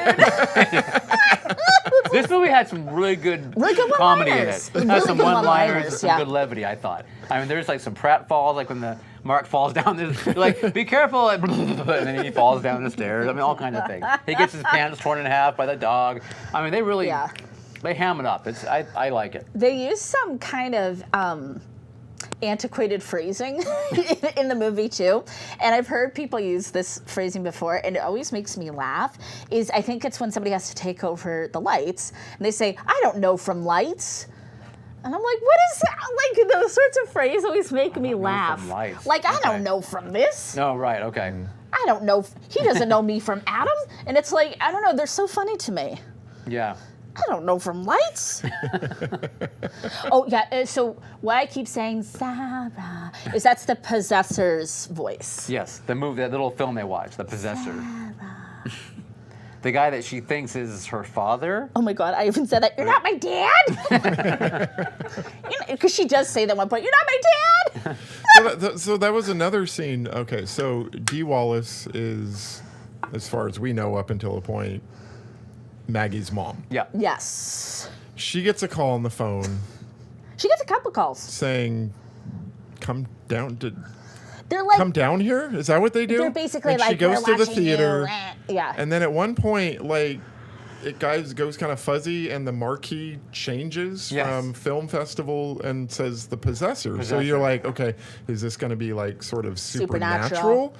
This movie had some really good comedy in it. Really It had some good one-liners, one-liners, some yeah. good levity, I thought. I mean, there's like some pratfalls, like when the Mark falls down this, like, be careful, and then he falls down the stairs. I mean, all kinds of things. He gets his pants torn in half by the dog. I mean, they really, Yeah. they ham it up. I like it. They use some kind of antiquated phrasing in the movie too, and I've heard people use this phrasing before, and it always makes me laugh. I think it's when somebody has to take over the lights, and they say, "I don't know from lights," and I'm like, "What is that?" Like, those sorts of phrases always make me laugh. from lights. Like, I Okay. don't know from this. No, right, okay. I don't know. He doesn't know me from Adam, and it's like, I don't know. They're so funny to me. Yeah. I don't know from lights. Oh, yeah. So why I keep saying Sarah is that's the possessor's voice. Yes, the movie, that little film they watched, The Possessor. The guy that she thinks is her father. Oh my God, I even said that. You're not my dad? Because she does say that at one point, "You're not my dad." So that was another scene. Okay, so Dee Wallace is, as far as we know, up until a point, Maggie's mom. Yeah. Yes. She gets a call on the phone She gets a couple calls. saying, "Come down to They're like, come down here." Is that what they do? they're basically and like, she goes "We're to the watching theater, you." Yeah. and then at one point, like, it goes kind of fuzzy, and the marquee changes Yes. from film festival and says The Possessor. So Possessor. you're like, okay, is this going to be like sort of Supernatural. supernatural?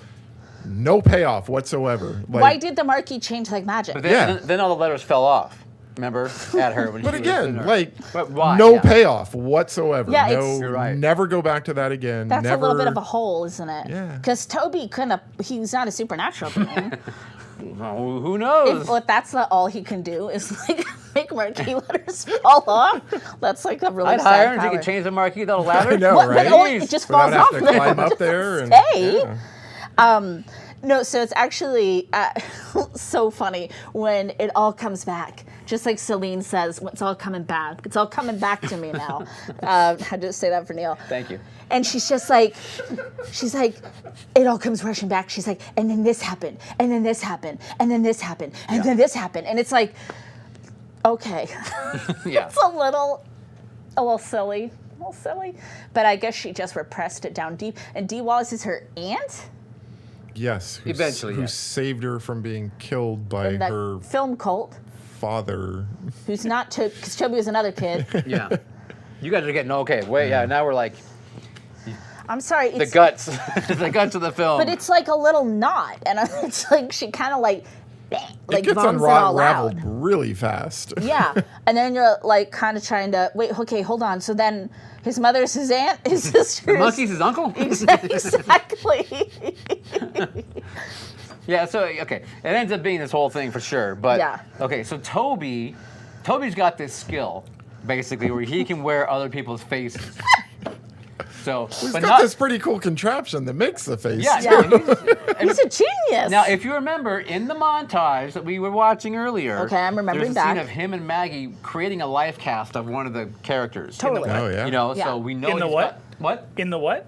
No payoff whatsoever. Like, Why did the marquee change like magic? But then, Yeah. then all the letters fell off. Remember? At her when But she was in again, her. like, But why? no Yeah. payoff whatsoever. Yeah, no, it's- You're right. Never go back to that again. That's never, a little bit of a hole, isn't it? Yeah. Because Toby he's not a supernatural being. Well, who knows? If that's not all he can do is like make marquee letters fall off, that's like a really I'd sad hire him if he power. could change the marquee without a ladder. I know, What? right? But only it just falls Without off. having to there. climb up It there. doesn't And, stay. yeah. No, so it's actually so funny when it all comes back. Just like Celine says, it's all coming back. It's all coming back to me now. I had to say that for Neil. Thank you. And she's like, it all comes rushing back. She's like, and then this happened, and then this happened, and then this happened, and then this happened. And it's like, okay. Yeah. It's a little silly. But I guess she just repressed it down deep. And Dee Wallace is her aunt Yes. Eventually, Who yes. saved her from being killed by in that her film cult, father. who's not Toby, because Toby was another kid. Yeah. You guys are getting okay. Wait, yeah. Now we're like I'm sorry. the guts, the guts of the film. But it's like a little knot. And it's like she kind of like It gets vomits it all unraveled out. really fast. Yeah, and then you're like kind of trying to wait. Okay, hold on. So then his mother's his aunt, his sister. the monkey's his uncle. Exactly. Yeah. So okay, it ends up being this whole thing for sure. But Yeah. okay, so Toby's got this skill basically where he can wear other people's faces. So, He's but got not this pretty cool contraption that makes the face. yeah. Yeah. No, He's a genius. now, if you remember in the montage that we were watching earlier, Okay, I'm remembering there's a scene back. of him and Maggie creating a life cast of one of the characters. Totally. Oh, yeah. You know, Yeah. so we know In the he's what? got- what? In the what?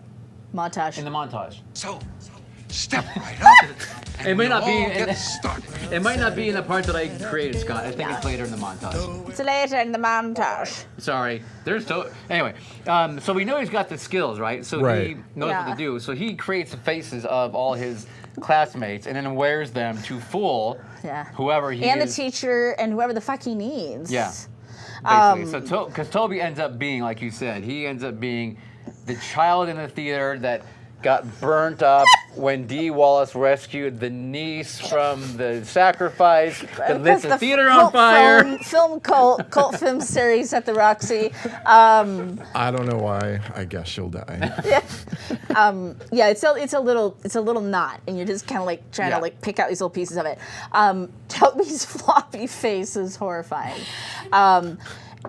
Montage. In the montage. So, step right up. It may not be. All In, get started. it might not be in the part that I created, Scott. I think it's later in the montage. It's later in the montage. Sorry. Anyway, so we know he's got the skills, right? So he Right. knows Yeah. what to do. So he creates the faces of all his classmates and then wears them to fool Yeah. whoever he And is. the teacher and whoever the fuck he needs. Yeah. Basically. So because Toby ends up being, like you said, he ends up being the child in the theater that got burnt up when Dee Wallace rescued the niece from the sacrifice that lit the theater on cult fire. Cult film series at the Roxy. I don't know why. I guess she'll die. Yeah, it's a little knot, and you're just kind of like trying to like pick out these little pieces of it. Toby's floppy face is horrifying.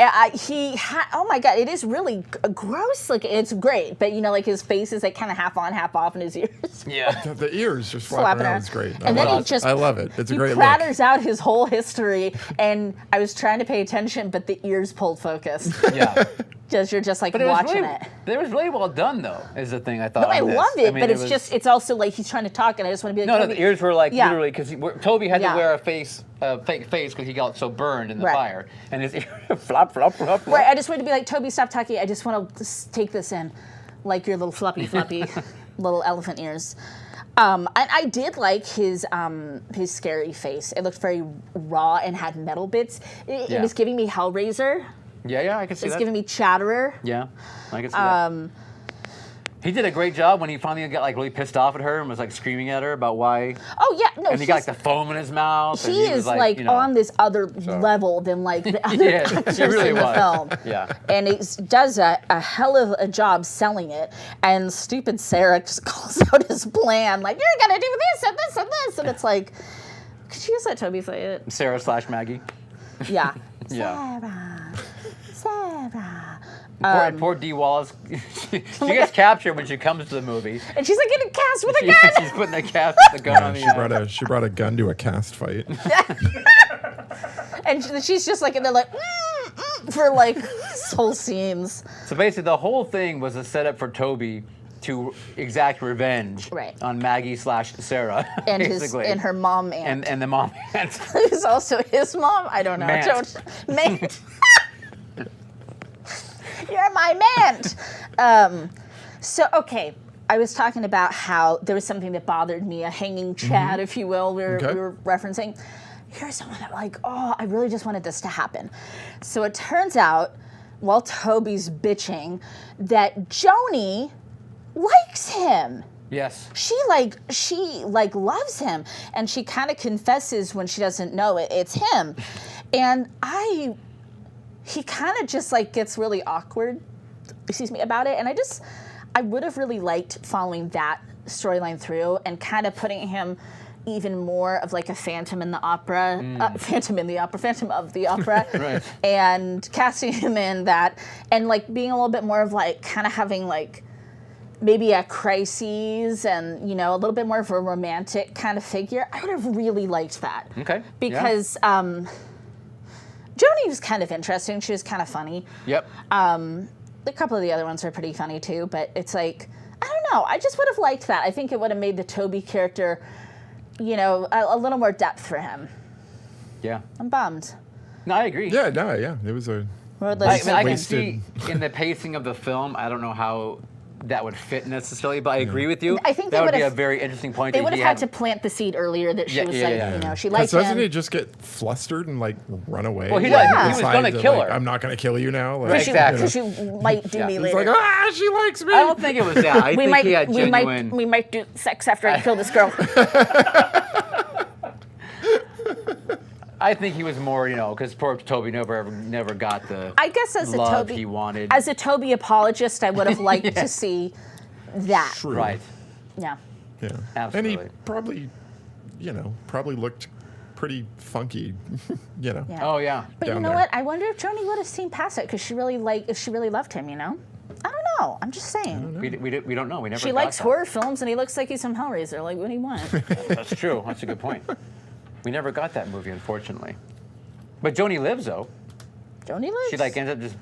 Oh my god, it is really gross. Like, it's great, but you know, like his face is like kind of half on, half off, and his ears. Yeah. The ears just flapping around. It's great. And then I love it. It's a great look. He pratters out his whole history, and I was trying to pay attention, but the ears pulled focus. Yeah. Because you're just like But watching it it. was really well done, though, is the thing I thought. No, I on this. love it, I mean, but it's also like he's trying to talk, and I just want to be like, No, the ears were like Yeah. literally, because Toby had to Yeah. wear a fake face because he got so burned in the Right. fire. And his ear flop, flop, flop, flop. Right, I just wanted to be like, Toby, stop talking. I just want to take this in, like your little floppy little elephant ears. And I did like his scary face. It looked very raw and had metal bits. It was giving me Hellraiser. Yeah, I can see It's that. giving me Chatterer. Yeah, I can see that. He did a great job when he finally got like really pissed off at her and was like screaming at her about why. Oh yeah, no. And he got like the foam in his mouth. And he was is like you know, on this other level than like the other Yeah, actors he really in the was. film. Yeah. And it does a hell of a job selling it. And stupid Sarah just calls out his plan, like, you're gonna do this and this and this, and it's like, could you just let Toby say it? Sarah/Maggie. Yeah. Yeah. Sarah. Poor Dee Wallace. she gets captured when she comes to the movie. And she's like getting cast with a Yeah, gun. she's putting the gun on the She brought a gun to a cast fight. And she's just like, and they're like, for like whole scenes. So basically, the whole thing was a setup for Toby to exact revenge on Maggie/Sarah, And basically. and her mom aunt. And the mom aunt. Who's also his mom? I don't know. Mant. Mant. You're my mant. So, okay. I was talking about how there was something that bothered me, a hanging Chad, if you will, we were referencing. Here's someone that like, oh, I really just wanted this to happen. So it turns out, while Toby's bitching, that Joni likes him. Yes. She loves him, and she kind of confesses when she doesn't know it's him. And he kind of just like gets really awkward, about it. And I would have really liked following that storyline through and kind of putting him even more of like a Phantom of the Opera, Right. And casting him in that, and like being a little bit more of like kind of having like maybe a crises and, you know, a little bit more of a romantic kind of figure. I would have really liked that. Okay. Because Joni was kind of interesting. She was kind of funny. Yep. A couple of the other ones are pretty funny too, but it's like, I don't know. I just would have liked that. I think it would have made the Toby character, you know, a little more depth for him. Yeah. I'm bummed. No, I agree. Yeah. It was a. I can see in the pacing of the film, I don't know how that would fit necessarily, but I agree with you. I think that would be a would've- very interesting point. They that would he have had to plant the seed earlier that she was you know, she liked Doesn't him. he just get flustered and like run away? Well, he was Decides gonna that, kill like, her. I'm not gonna kill you now. Like, Right, exactly. Because you might do me He's later. like, she likes me. I don't think it was that. I think he had genuine. we might do sex after I kill this girl. I think he was more, you know, because poor Toby never got the I guess as a love Toby he wanted. As a Toby apologist, I would have liked to see that. True. Right. Yeah. Yeah. Absolutely. And he probably looked pretty funky, you know. Yeah. Oh yeah. But you down know there. what? I wonder if Joni would have seen past it because she really loved him. You know. I don't know. I'm just saying. We don't know. We never. She got likes that. horror films, and he looks like he's from Hellraiser. Like, what do you want? That's true. That's a good point. We never got that movie, unfortunately. But Joni lives though. Joni lives. She like ends up just.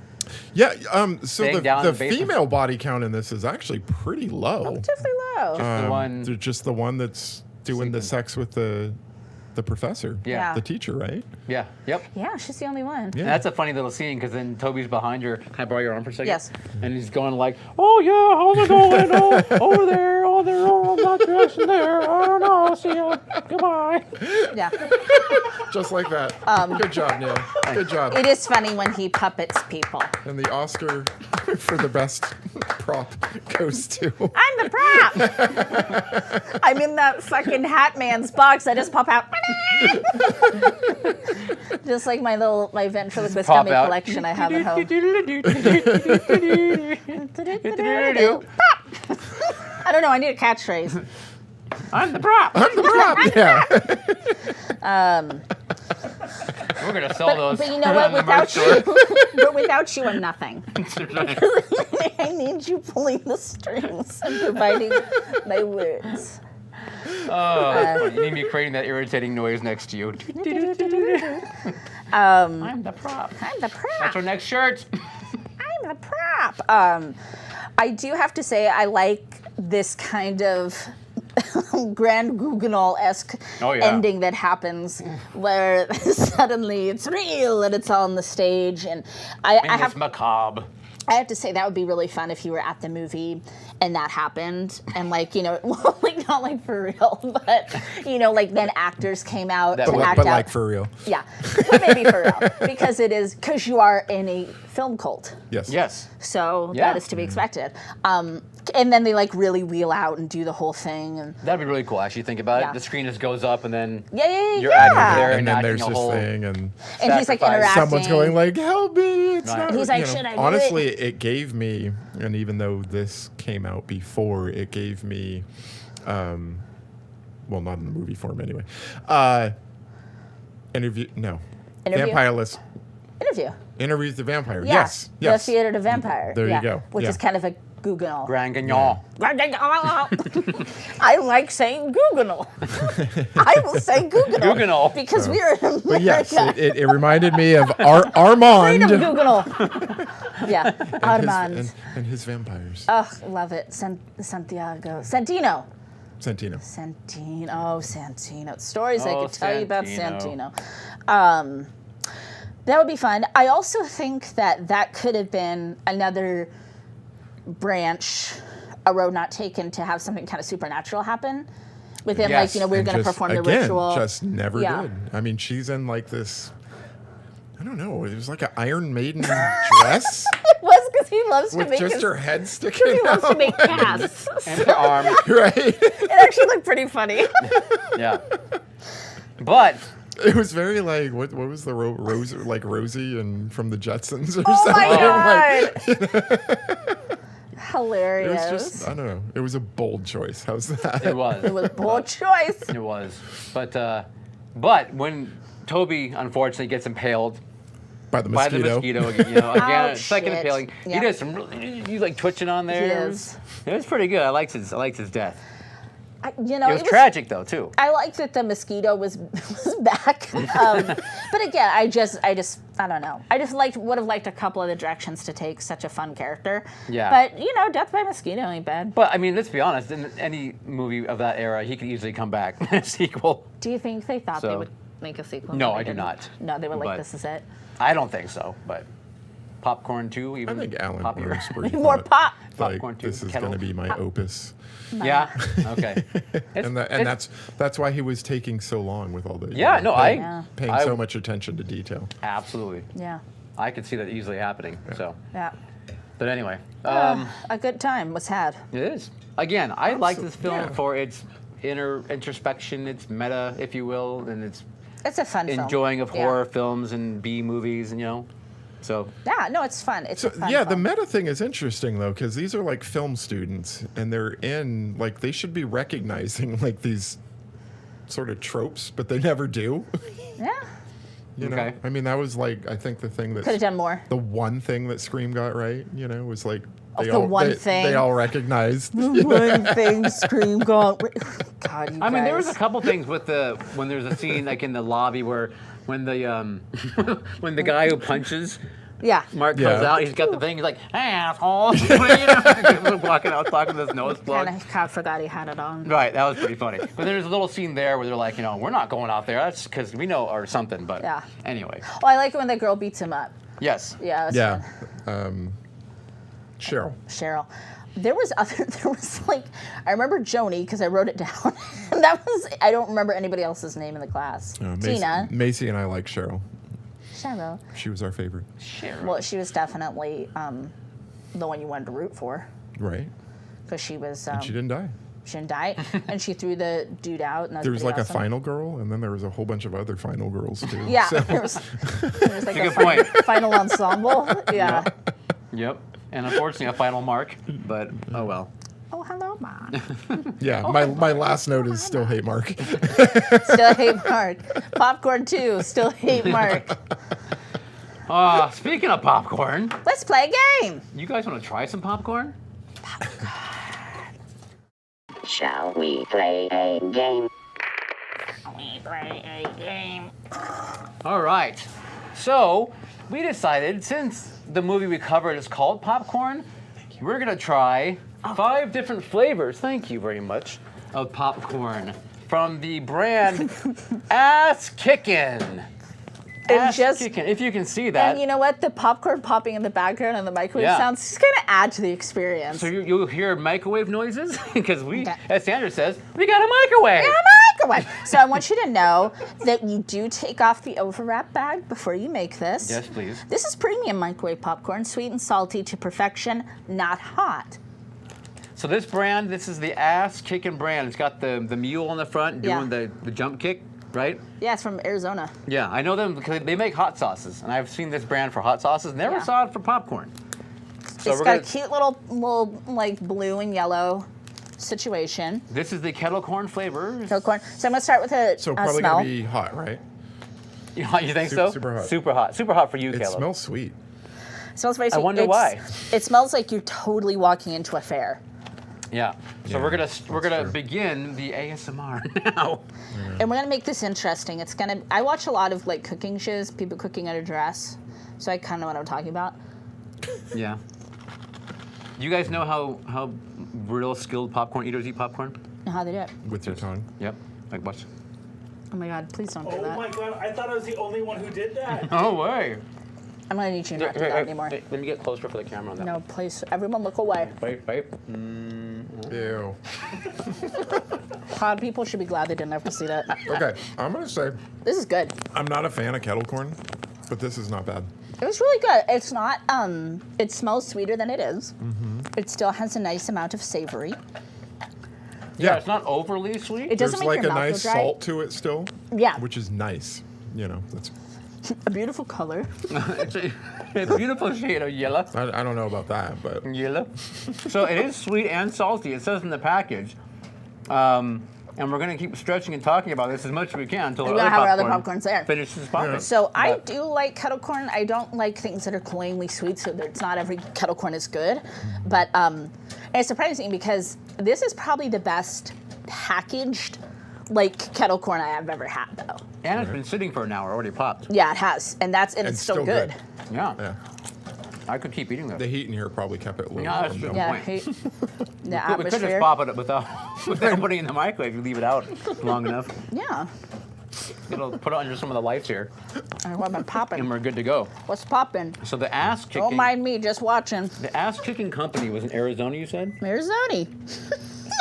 Yeah. So Staying down the in the basement. female body count in this is actually pretty low. Relatively low. the one. They're just the one that's doing the sex with the professor. Yeah. The teacher, right? Yeah. Yep. Yeah, she's the only one. Yeah. And that's a funny little scene because then Toby's behind her. Can I borrow your arm for a second? Yes. And he's going like, "Oh yeah, how's it going? Oh, over there, oh, I'm not dressed in there. I don't know. See ya. Goodbye." Yeah. Just like that. Good job, Neil. Good job. It is funny when he puppets people. And the Oscar for the best prop goes to. I'm the prop. I'm in that fucking Hat Man's box. I just pop out. Just like my ventriloquist pop dummy out. collection I have at home. Pop. I don't know. I need a catchphrase. I'm the prop. I'm the prop. Yeah. We're gonna sell those. But you know what? on the merch Without you, I'm nothing. store. I need you pulling the strings and providing my words. Oh, that's funny. You need me creating that irritating noise next to you. I'm the prop. I'm the prop. That's our next shirt. I'm the prop. I do have to say I like this kind of Grand Guignol-esque Oh, yeah. ending that happens where suddenly it's real and it's on the stage. And I It's macabre. have to say that would be really fun if you were at the movie and that happened. And like, not like for real, but like then actors came out That to would- act But out. like for real. Yeah, but maybe for real. Because you are in a film cult. Yes. Yes. So Yeah. that is to be expected. And then they like really wheel out and do the whole thing. And That'd be really cool. Actually, think about Yeah. it. The screen just goes up, and then yeah. you're acting there And then acting there's a this whole thing, and And he's like sacrifice. interacting. someone's going like, "Help me!" It's Right. not. He's like, "Should I do honestly, it gave me, and even though this came out before, it gave me, well, not in the movie form anyway. Interview? Vampire list. Interview. Interviews the vampire. Yeah. Yes. Yes. The Theater to Vampire. There you yeah. go. Which Yeah. is kind of a Guignol. Grand Guignol. I like saying Guignol. I will say Guignol. Guignol. Because we're in America. But yes, it reminded me of Armand Freedom Guignol. Yeah, and Armand. and his vampires. Oh, love it. Santiago. Santino. Santino. Santino. Stories I Oh, could tell you about Santino. Santino. That would be fun. I also think that could have been another branch, a road not taken to have something kind of supernatural happen. Within Yes. we're And going to just, perform the again, ritual. Just never Yeah. did. I mean, she's in like this. I don't know. It was like an Iron Maiden dress It was because he loves to with make just her head he sticking loves to out. make casts. And her arm. Right. It actually looked pretty funny. Yeah. But It was very like what was the Rose like Rosie and from the Jetsons or Oh something. my Like, god! it Hilarious. was just I don't know. It was a bold choice. How's that? it was. It was bold choice. It was. But when Toby unfortunately gets impaled By the by the mosquito. mosquito, again, Oh, second shit. impaling, Yeah. he does some really, he's like twitching on there. He It is. was pretty good. I liked his death. It It was tragic though too. I liked that the mosquito was back, but again, I don't know. I just would have liked a couple of the directions to take such a fun character. Yeah. But death by mosquito ain't bad. But I mean, let's be honest. In any movie of that era, he could easily come back in a sequel. Do you think they thought they So- would make a sequel? No, they I do didn't? not. No, they were like, But- this is it. I don't think so. But Popcorn 2, I even think Alan poppier. Morris where he More thought, pop. like, Popcorn too, this is Kettle. going to be my opus. Yeah. Okay. And that's why he was taking so long with all the Yeah, no, paying, Yeah. paying so much attention to detail. Absolutely. Yeah. I could see that easily happening. So, Yeah. but anyway, A good time was had. it is. Again, I like this film yeah. for its introspection, its meta, if you will, and its It's a fun film. enjoying of Yeah. horror films and B movies, and so Yeah, no, it's fun. It's So a fun yeah, the film. meta thing is interesting though, because these are like film students, and they're in like they should be recognizing like these sort of tropes, but they never do. Yeah. You know, Okay. I mean, that was like I think the thing that Could have done more. the one thing that Scream got right. Was like the one thing. they all recognized. One thing, Scream God, you I mean, there was a guys. couple things with when there's a scene like in the lobby where when the when the guy who punches Yeah. Mark Yeah. comes out, he's got the thing, he's like, hey, asshole, walking out talking to his nose plug. And I forgot he had it on. Right, that was pretty funny. But there's a little scene there where they're like, we're not going out there. That's because we know or something. But Yeah. anyway, Oh, I like it when the girl beats him up. yes. Yeah. That's Yeah. fun. Cheryl. Cheryl. There was like, I remember Joni because I wrote it down. And I don't remember anybody else's name in the class. Tina. Macy and I like Cheryl. Cheryl. She was our favorite. Sure. Well, she was definitely the one you wanted to root for. Right. because she was And she didn't die. she didn't die, and she threw the dude out. And that There was like awesome. a final girl, and then there was a whole bunch of other final girls too. Yeah, So- there was like Good a point. final ensemble. Yeah. Yep. And unfortunately, a final mark, but oh well. Oh, hello, Mom. yeah. My last note is still hate Mark. Still hate Mark. Popcorn 2, still hate Mark. Speaking of popcorn, Let's play a game. you guys want to try some popcorn? Shall we play a game? We play a game. All right. So we decided, since the movie we covered is called Popcorn, we're gonna try 5 different flavors. Thank you very much. Of popcorn from the brand Ass Kickin'. Ass just- Kickin'. If you can see that. And you know what? The popcorn popping in the background and the microwave Yeah. sounds is going to add to the experience. So you'll hear microwave noises because we, Okay. as Sandra says, we got a microwave. Microwave. So I want you to know that you do take off the overwrap bag before you make this. Yes, please. This is premium microwave popcorn, sweet and salty to perfection, not hot. So this brand, this is the Ass Kickin' brand. It's got the mule on the front doing the jump kick, right? Yeah, it's from Arizona. Yeah, I know them because they make hot sauces, and I've seen this brand for hot sauces. Never Yeah. saw it for popcorn. So It's we're got gonna, a cute little like blue and yellow situation. This is the kettle corn flavor. Kettle corn. So I'm gonna start with a So probably smell. gonna be hot, right? You think so? Super hot. Super hot. Super hot for you, It Caleb. smells sweet. It smells very I sweet. wonder why. It smells like you're totally walking into a fair. Yeah. So Yeah, we're that's gonna true. begin the ASMR now. And we're gonna make this interesting. It's gonna. I watch a lot of like cooking shows, people cooking under duress, so I kind of know what I'm talking about. Yeah. You guys know how real skilled popcorn eaters eat popcorn? And how they do it. With your tongue. Yep. Like watch. Oh my God! Please don't do Oh that. my god, I thought I was the only one who did that. No way. I'm gonna need you not to do that anymore. Let me get closer for the camera on that. No, please. Everyone, look away. Wait. Ew. Proud people should be glad they didn't have to see that. Okay, I'm gonna say This is good. I'm not a fan of kettle corn, but this is not bad. It was really good. It's not. It smells sweeter than it is. It still has a nice amount of savory. Yeah, it's not overly sweet. It doesn't There's make like your a mouth nice go dry. salt to it still. Yeah. Which is nice. You know, that's. A beautiful color. It's a beautiful shade of yellow. I don't know about that, but Yellow. So it is sweet and salty. It says in the package. And we're going to keep stretching and talking about this as much as we can until We're our gonna have our other popcorn popcorns there. finishes popping. Yeah. So I But- do like kettle corn. I don't like things that are cloyingly sweet, so that it's not every kettle corn is good. But it's surprising because this is probably the best packaged like kettle corn I have ever had, though. And it's been sitting for an hour, already popped. Yeah, it has, and it's still good. Yeah. yeah, I could keep eating this. the heat in here probably kept it a little. Yeah, that's warm, true. though. Yeah, point. the We could just atmosphere. pop it without putting it in the microwave. You leave it out long enough. Yeah. It'll put it under some of the lights here, And what am I and popping? we're good to go. What's popping? So the Ass Kicking. Don't mind me, just watching. The Ass Kicking Company was in Arizona, you said? Arizona,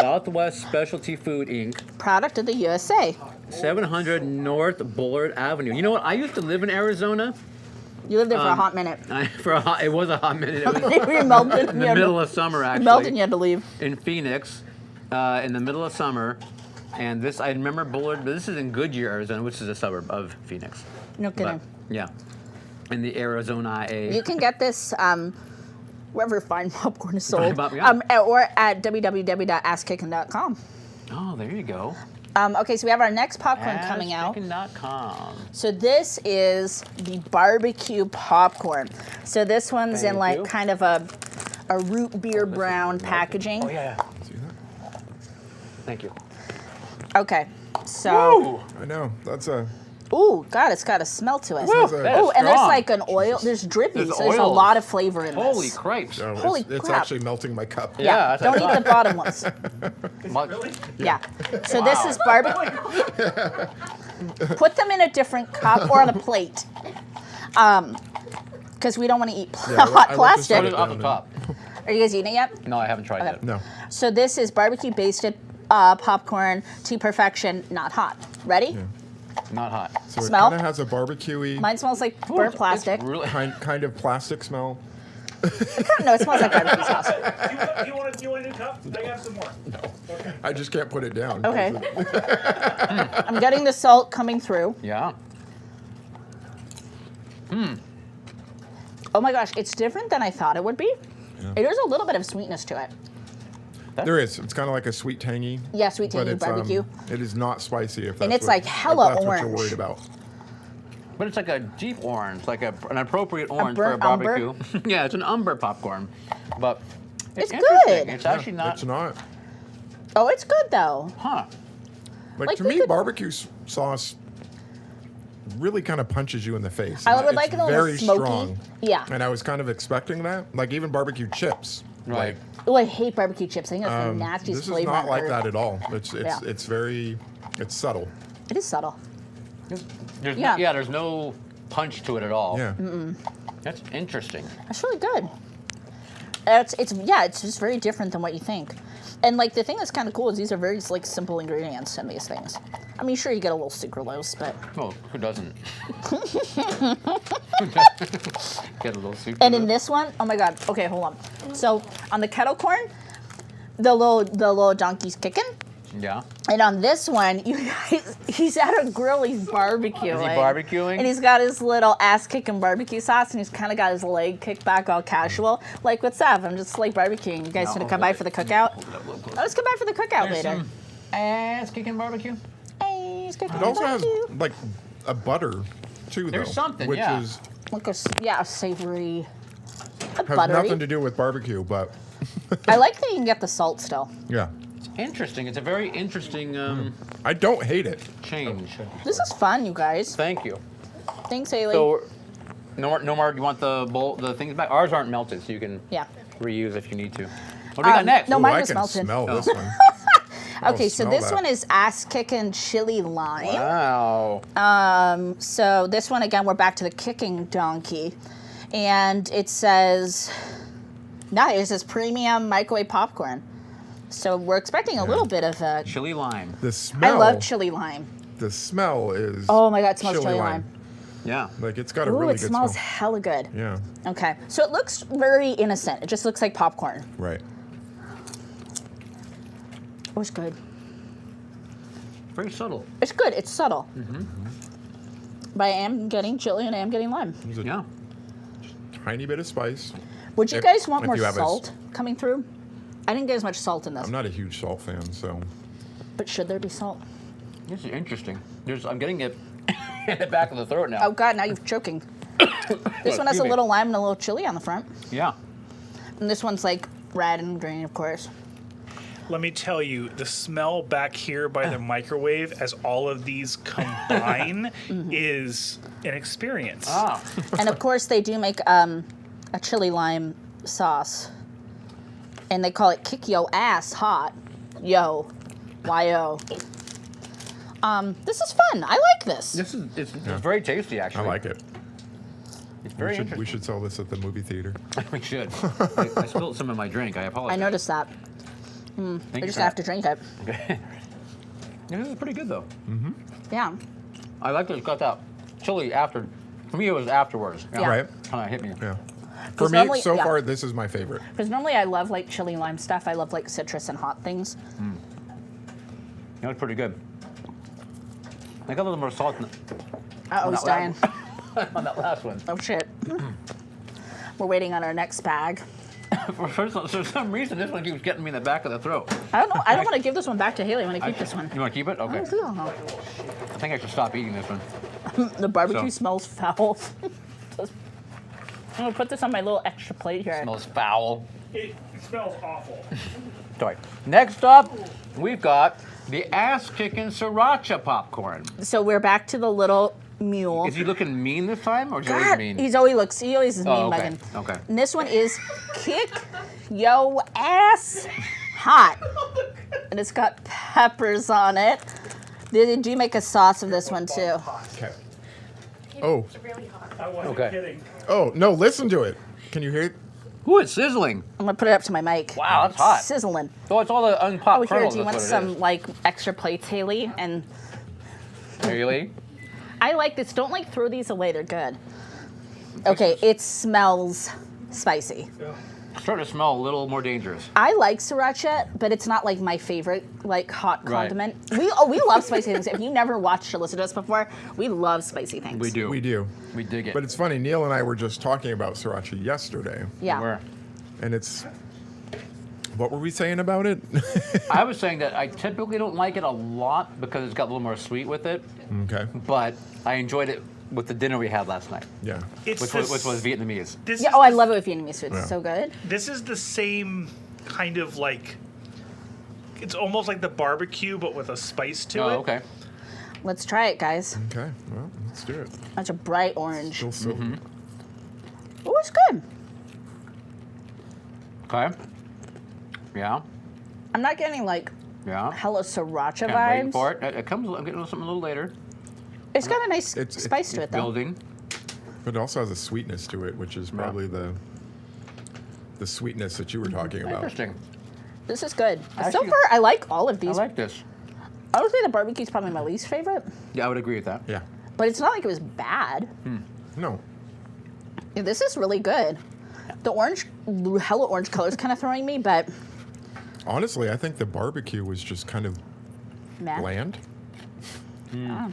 Southwest Specialty Food Inc. product of the USA. 700 North Bullard Avenue. You know what? I used to live in Arizona. You lived there for a hot minute. It was a hot minute. It was You melted. in the middle of summer, actually. Melted, and you had to leave. In Phoenix, in the middle of summer. And this, I remember Bullard, but this is in Goodyear, Arizona, which is a suburb of Phoenix. No kidding. But, yeah. In the Arizona You can get this wherever fine popcorn is sold, Yeah. or at www.asskickin.com. Oh, there you go. Okay, so we have our next popcorn coming out. AssKickin.com. So this is the barbecue popcorn. So this one's in Thank like you. kind of a root beer brown packaging. Oh, yeah. See that? Thank you. Okay, so Ooh, I know. That's a. ooh, God, it's got a smell to it. That's a- that is Oh, and there's strong. like an oil. There's dripping. There's So there's a oils. lot of flavor in Holy this. cripes. Oh, Holy it's crap. actually melting my cup. Yeah, that's Don't what I eat the thought. bottom ones. Really? Yeah. So this is barbecue. Put them in a different cup or on a plate. Because we don't want to eat Yeah, I hot like to plastic. Put set it off the down top. Are you guys eating it yet? No, I haven't tried that. No. So this is barbecue basted popcorn to perfection, not hot. Ready? Not hot. So it Smell? kind of has a barbecue-y Mine smells like Ooh, burnt it's plastic. Really, kind of plastic smell. No, it smells like barbecue sauce. You want do you want a new cup? I have some more. Okay. I just can't put it down. Okay. I'm getting the salt coming through. Yeah. Oh my gosh, it's different than I thought it would be. Yeah. There's a little bit of sweetness to it. There is. It's kind of like a sweet tangy. Yeah, sweet but tangy it's, barbecue. It is not spicy. If that's And it's what, like hella if that's what orange. you're worried about. But it's like a deep orange, like an appropriate orange for a burnt umber? barbecue. Yeah, it's an umber popcorn, but It's interesting. good. It's actually not. It's not. Oh, it's good though. Huh. Like to to we me, could- barbecue sauce really kind of punches you in the face. I would It's like it a little very smoky. strong. Yeah. And I was kind of expecting that. Like even barbecue chips. Right. Like, Oh, I hate barbecue chips. I think that's the nastiest this is flavor not on like earth. that at all. It's Yeah. it's very subtle. It is subtle. There's Yeah. there's no punch to it at all. Yeah. That's interesting. That's really good. It's just very different than what you think. And like the thing that's kind of cool is these are very like simple ingredients in these things. I mean, sure you get a little sucralose, but Well, who doesn't? Get a little soup. and in this one, oh my god. Okay, hold on. So on the kettle corn, the little donkey's kicking. Yeah. And on this one, you guys, he's at a grill, he's barbecuing. Is he barbecuing? And he's got his little ass-kicking barbecue sauce, and he's kind of got his leg kicked back all casual. Like, what's up? I'm just like barbecuing. You guys gonna come by for the cookout? Let's come by for the cookout There's later. some ass kicking barbecue. Hey, he's cooking It also has barbecue. like a butter too, There's though. something, which yeah. is Like a savory, has buttery. nothing to do with barbecue, but I like that you can get the salt still. yeah. Interesting. It's a very interesting I don't hate it. change. This is fun, you guys. Thank you. Thanks, Haley. So, no more. You want the things back? Ours aren't melted, so you can yeah. reuse if you need to. What do we got next? no, Ooh, mine I was can melted. smell this one. Okay, so smell this that. one is ass-kicking chili lime. Wow. So this one, again, we're back to the kicking donkey. And it says, nice, it says premium microwave popcorn. So we're expecting a little bit of a, Chili lime. The I smell. love chili lime. The smell is. Oh my God, it smells chili lime. Yeah. Like it's got a Ooh, really it good smells smell. hella good. Yeah. Okay, so it looks very innocent. It just looks like popcorn. Right. Oh, it's good. Very subtle. It's good, it's subtle. Mm-hmm. But I am getting chili and I am getting lime. There's a Yeah. tiny bit of spice. Would you If- guys want if more you have a salt coming through? I didn't get as much salt in this, I'm not a huge salt fan, so but should there be salt? This is interesting. I'm getting it in the back of the throat now. Oh God, now you're choking. This one has Excuse a me. little lime and a little chili on the front. Yeah. And this one's like red and green, of course. Let me tell you, the smell back here by the microwave as all of these combine is an experience. Ah. And of course, they do make a chili lime sauce. And they call it kick yo ass hot. Yo. Y-O. This is fun. I like this. It's very tasty, actually. I like it. It's very We interesting. should sell this at the movie theater. We should. I spilled some of my drink. I apologize. I noticed that. Thank I you just for have that. to drink it. Okay. Yeah, this is pretty good, though. Yeah. I like that it's got that chili after. For me, it was afterwards. Yeah. Right? Kind of hit me. Yeah. For 'Cause me, normally- so yeah. far, this is my favorite. Because normally I love like chili lime stuff. I love like citrus and hot things. That was pretty good. I got a little more salt Uh-oh, he's dying. on that last one. Oh shit. We're waiting on our next bag. For some reason, this one keeps getting me in the back of the throat. I don't know. I don't want to give this one back to Haley. I want to keep this one. You want to keep it? Okay. I don't know. I think I should stop eating this one. The barbecue So- smells foul. I'm gonna put this on my little extra plate here. Smells foul. It smells awful. Sorry. Next up, we've got the ass-kicking Sriracha popcorn. So we're back to the little mule. Is he looking mean this time, or is he always God, mean? he always is mean Oh, okay. mugging. Okay. And this one is kick yo ass hot. And it's got peppers on it. They do make a sauce of this one too. Okay. Oh. I wasn't Okay. kidding. Oh, no, listen to it. Can you hear it? Ooh, it's sizzling. I'm gonna put it up to my mic. Wow, that's hot. Sizzling. So it's all the unpopped Oh, here, kernels. do you want that's what it some like extra plates, Haley? And is. Really? I like this. Don't like throw these away. They're good. Okay, it smells spicy. starting to smell a little more dangerous. I like sriracha, but it's not like my favorite like hot Right. condiment. We love spicy things. If you never watched or listened to us before, we love spicy things. We do. We do. We dig it. But it's funny, Neil and I were just talking about sriracha yesterday. Yeah. We're- And it's. What were we saying about it? I was saying that I typically don't like it a lot because it's got a little more sweet with it, Okay. but I enjoyed it with the dinner we had last night, Yeah. It's which this- was Vietnamese. This Yeah. is Oh, I the- love it with Vietnamese food. Yeah. It's so good. This is the same kind of like. It's almost like the barbecue, but with a spice to Oh, it. okay. Let's try it, guys. Okay. Well, let's do it. That's a bright orange. Still so. Oh, it's good. Okay. Yeah. I'm not getting like Yeah. hella sriracha Can't vibes. wait for it. It comes. I'm getting something a little later. It's got a nice It's- spice to it, though. Building. But it also has a sweetness to it, which is probably the sweetness that you were talking about. Interesting. This is good. So Actually- far, I like all of I these. like this. I would say the barbecue's probably my least favorite, Yeah, I would agree with that. Yeah. but it's not like it was bad. No. Yeah, this is really good. The orange, hella orange color is kind of throwing me, but Honestly, I think the barbecue was just kind of meh. bland. Ah.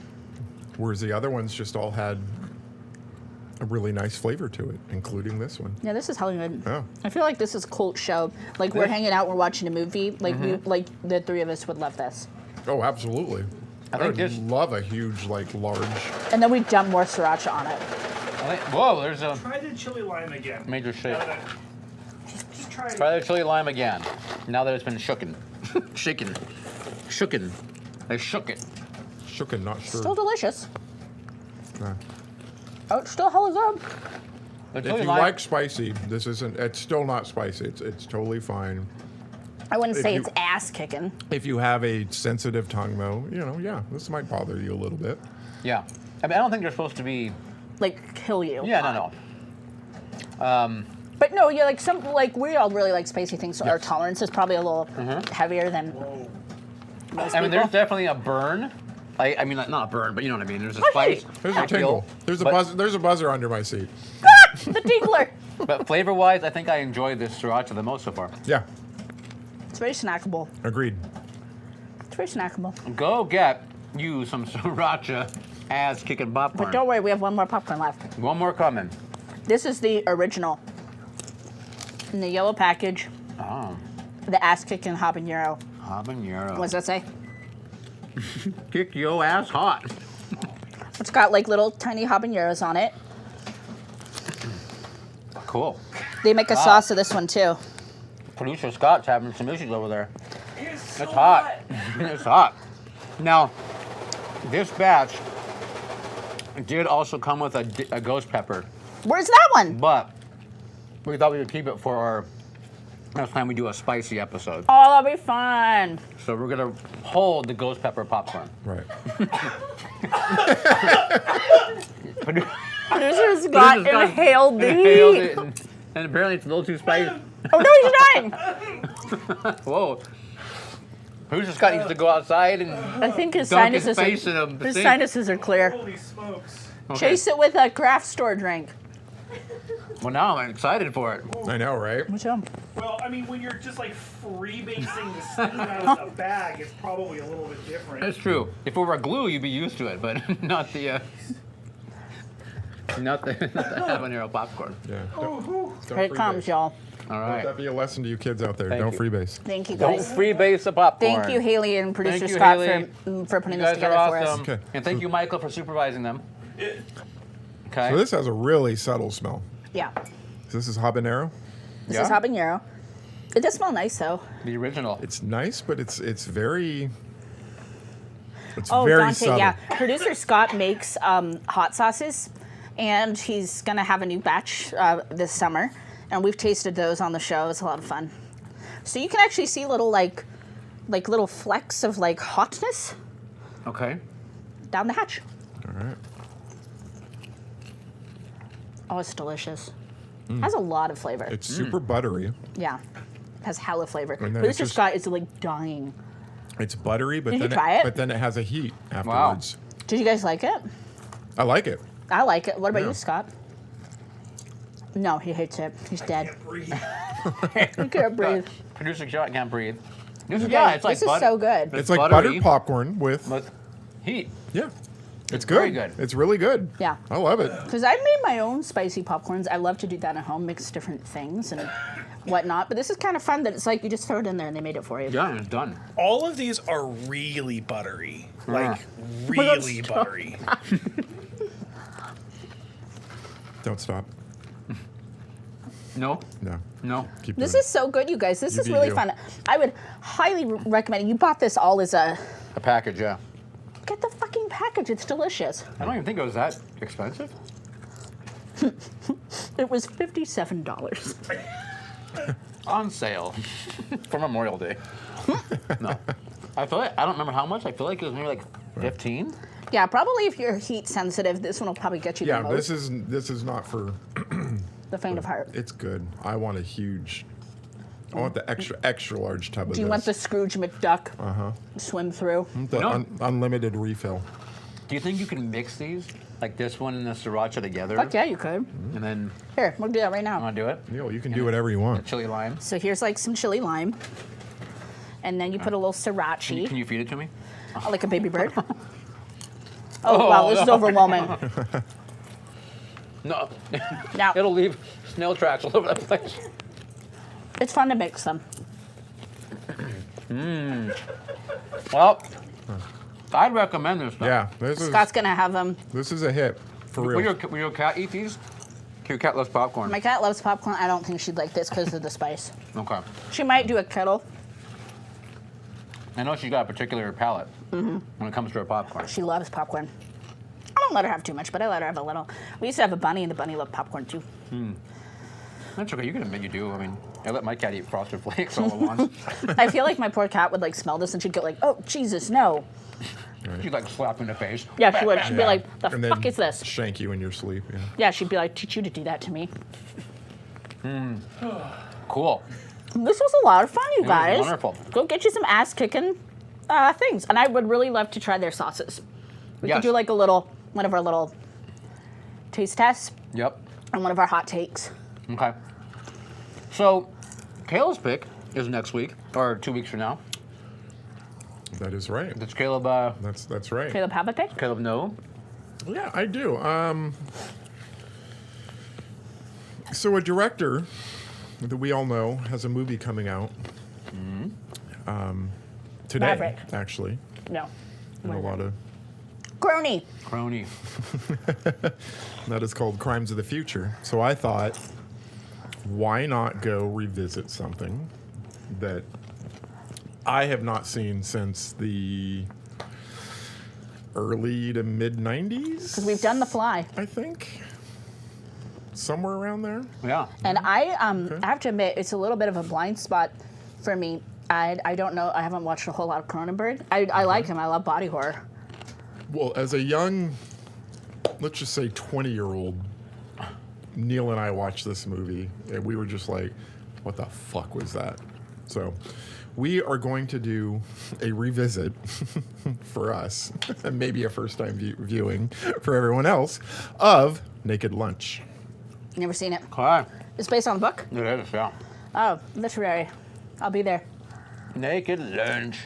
Whereas the other ones just all had a really nice flavor to it, including this one. Yeah, this is hella good. Oh. I feel like this is a cult show. Like we're hanging out, we're watching a movie. Like we, like the three of us would love this. Oh, absolutely. I I think would this- love a huge, like, large. And then we dump more sriracha on it. Whoa, there's a Try the chili lime again. major shake. Now that I- Just try it. Try the chili lime again. Now that it's been shooken. Shaken. Shooken. I shook it. Shooken, not sure. Still delicious. Nah. Oh, it's still hella good. The If chili you lime, like spicy, this isn't. It's still not spicy. It's totally fine. I wouldn't If say you- it's ass kicking. If you have a sensitive tongue, though, yeah, this might bother you a little bit. yeah. I mean, I don't think they're supposed to be. Like kill you. Yeah, no. But no, yeah, like some like we all really like spicy things, so our Yes. tolerance is probably a little heavier than most I mean, people. there's definitely a burn. I mean, not a burn, but you know what I mean. There's a Oh, spice. hey. There's a I feel, tingle. There's a but- buzz. There's a buzzer under my seat. The tinkler. But flavor-wise, I think I enjoy this sriracha the most so far. Yeah, It's very snackable. agreed. It's very snackable. Go get you some sriracha ass-kicking popcorn. But don't worry, we have one more popcorn left. One more coming. This is the original. In the yellow package, Oh, the ass kicking habanero. habanero. What does that say? Kick your ass hot. It's got like little tiny habaneros on it. Cool. They make a sauce of this one too. Producer Scott's having some issues over there. It's so It's hot. It's hot. Now, this batch did also come with a ghost pepper, Where's that one? but we thought we would keep it for our next time we do a spicy episode. Oh, that'll be fun. So we're gonna hold the ghost pepper popcorn. Right. Producer Scott Producer Scott inhaled the Inhaled heat. it, and apparently it's a little too spicy. Oh no, he's dying. Whoa. Producer Scott needs to go outside and I think his dunk his sinuses face in a his sink. sinuses are clear. Holy smokes. Okay. Chase it with a craft store drink. Well, now I'm excited for it. I know, right? Which one? Well, I mean, when you're just like freebasing the steam out of the bag, it's probably a little bit different. That's true. If it were glue, you'd be used to it, but not the habanero popcorn. Yeah. Here it comes, y'all. All Let right. that be a lesson to you kids out there. Thank Don't you. freebase. Thank you Don't guys. freebase the popcorn. Thank you, Haley and producer Thank you, Scott, Haley. for putting You this guys are together for us. awesome. Okay. And thank you, Michael, for supervising them. Okay. So this has a really subtle smell. Yeah, This is habanero. this Yeah? is habanero. It does smell nice though. The original. It's nice, but it's very. It's Oh, very Dante, subtle. yeah. Producer Scott makes hot sauces, and he's gonna have a new batch this summer, and we've tasted those on the show. It's a lot of fun. So you can actually see little like little flecks of like hotness Okay. down the hatch. All right. Oh, it's delicious. Has a lot of flavor. It's super buttery. Yeah, has hella flavor. then Producer it's just- Scott is like dying. It's buttery, but Did you then try it? but then it has a heat afterwards. Did you guys like it? I like it. I like it. What about Yeah. you, Scott? No, he hates it. He's dead. Can't breathe. I can't breathe. Producer Shot can't breathe. It's This like is so good. It's like buttery buttered popcorn with heat. yeah. It's very good. good. It's really good. Yeah. I love it. Because I've made my own spicy popcorns. I love to do that at home, mix different things and whatnot. But this is kind of fun that it's like you just throw it in there and they made it for you. Yeah, it's done. All of these are really buttery. Like, really buttery. Don't stop. No, No. Keep This doing is so good, you guys. This is beat really you. fun. I would highly recommend it. You bought this all as a... a package. Yeah. Get the fucking package. It's delicious. I don't even think it was that expensive. It was $57. On sale for Memorial Day. No, I don't remember how much. I feel like it was maybe like 15. Yeah, probably if you're heat sensitive, this one will probably get you Yeah, the most. this is not for. The faint of heart. It's good. I want a huge. I want the extra large tub of Do you this. want the Scrooge McDuck swim through? The No. unlimited refill? Do you think you can mix these, like this one and the sriracha together? Fuck yeah, you could. And then Here, we'll do that right now. want to do it? You can do whatever you want. Chili lime. So here's like some chili lime. And then you put a little sriracha, Can you feed it to me? like a baby bird. Oh, wow, this is overwhelming. No. Now, It'll leave snail tracks all over the place. it's fun to mix them. Well, I'd recommend this stuff. Yeah, this is Scott's gonna have them. this is a hit for Will real. your cat eat these? Your cat loves popcorn. My cat loves popcorn. I don't think she'd like this because of the spice. Okay. She might do a kettle. I know she's got a particular palate when it comes to her popcorn. She loves popcorn. I don't let her have too much, but I let her have a little. We used to have a bunny, and the bunny loved popcorn too. That's okay. You can admit you do. I mean, I let my cat eat Frosted Flakes all at once. I feel like my poor cat would like smell this, and she'd get like, "Oh Jesus, no!" She'd like slap in the face. Yeah, she would. She'd be Yeah. like, "The And then fuck is this?" Shank you in your sleep. Yeah. Yeah, she'd be like, "Teach you to do that to me." Cool. This was a lot of fun, you was guys. wonderful. Go get you some ass kicking things, and I would really love to try their sauces. We Yes. could do like one of our little taste tests Yep. and one of our hot takes. Okay. So, Caleb's pick is next week, or 2 weeks from now. That is right. Does Caleb, That's right. Caleb, have a pick? Caleb know? Yeah, I do. So a director that we all know has a movie coming out today, Maverick. actually. No. And a lot of Crony. Crony. that is called Crimes of the Future. So I thought, why not go revisit something that I have not seen since the early to mid 90s? Because we've done The Fly. I think. Somewhere around there. Yeah. And I have to admit, it's a little bit of a blind spot for me. I don't know. I haven't watched a whole lot of Cronenberg. I like him. I love body horror. Well, as a young, let's just say 20-year-old, Neil and I watched this movie, and we were just like, what the fuck was that? So we are going to do a revisit for us, and maybe a first-time viewing for everyone else, of Naked Lunch. Never seen it. Okay. It's based on the book? It is, yeah. Oh, literary. I'll be there. Naked Lunch.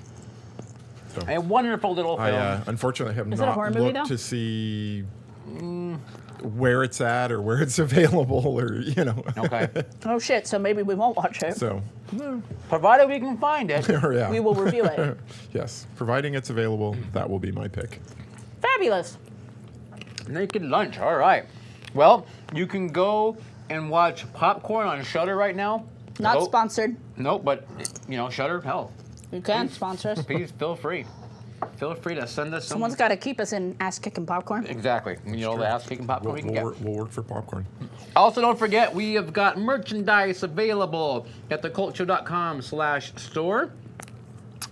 So A wonderful little film. I unfortunately have Is it a not horror movie, looked though? to see where it's at or where it's available or, Okay. Oh shit, so maybe we won't watch it. So, no. Provided we can find it. Or, yeah. We will review it. Yes, providing it's available, that will be my pick. Fabulous. Naked Lunch. All right. Well, you can go and watch Popcorn on Shudder right now. Not Go- sponsored. Nope, but Shudder, hell, You can sponsor us. please feel free. Feel free to send us some. Someone's got to keep us in ass kicking popcorn. Exactly. The ass kicking popcorn we can get. We'll work for popcorn. Also, don't forget, we have got merchandise available at thecultshow.com/store.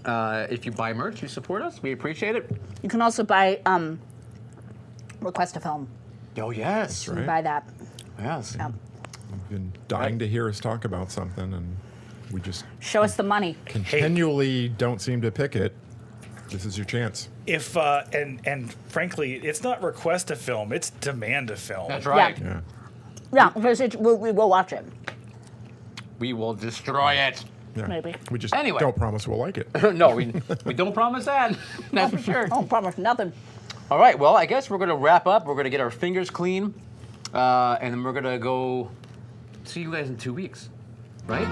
If you buy merch, you support us. We appreciate it. You can also buy Request a Film. Oh, yes. You Right. buy that. Yes. You've been dying to hear us talk about something, and we just Show us the money. continually don't seem to pick it. This is your chance. If and frankly, it's not request a film; it's demand a film. That's right. Yeah. Yeah, because we will watch it. we will destroy it. Yeah. Maybe. We just Anyway. don't promise we'll like it. No, we don't promise that. That's for sure. I don't promise nothing. All right, well, I guess we're going to wrap up. We're going to get our fingers clean, and then we're going to go see you guys in 2 weeks, right?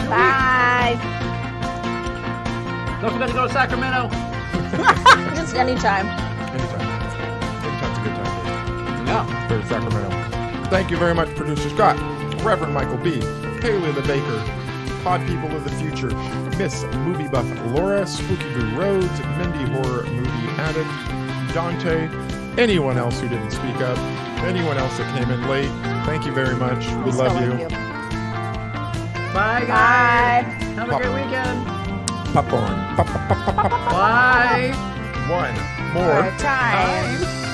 Bye. Don't forget to go to Sacramento. Just anytime. Anytime. Anytime's a good time. Yeah. For Sacramento. Thank you very much, Producer Scott, Reverend Michael B., Haley the Baker, Pod People of the Future, Miss Movie Buff Laura, Spooky Boo Rhodes, Mindy Horror Movie Addict, Dante, anyone else who didn't speak up, anyone else that came in late. Thank you very much. We love you. Bye, guys. Bye. Have a great weekend. Popcorn. Pop, pop, pop, pop, pop. Bye. One more Time.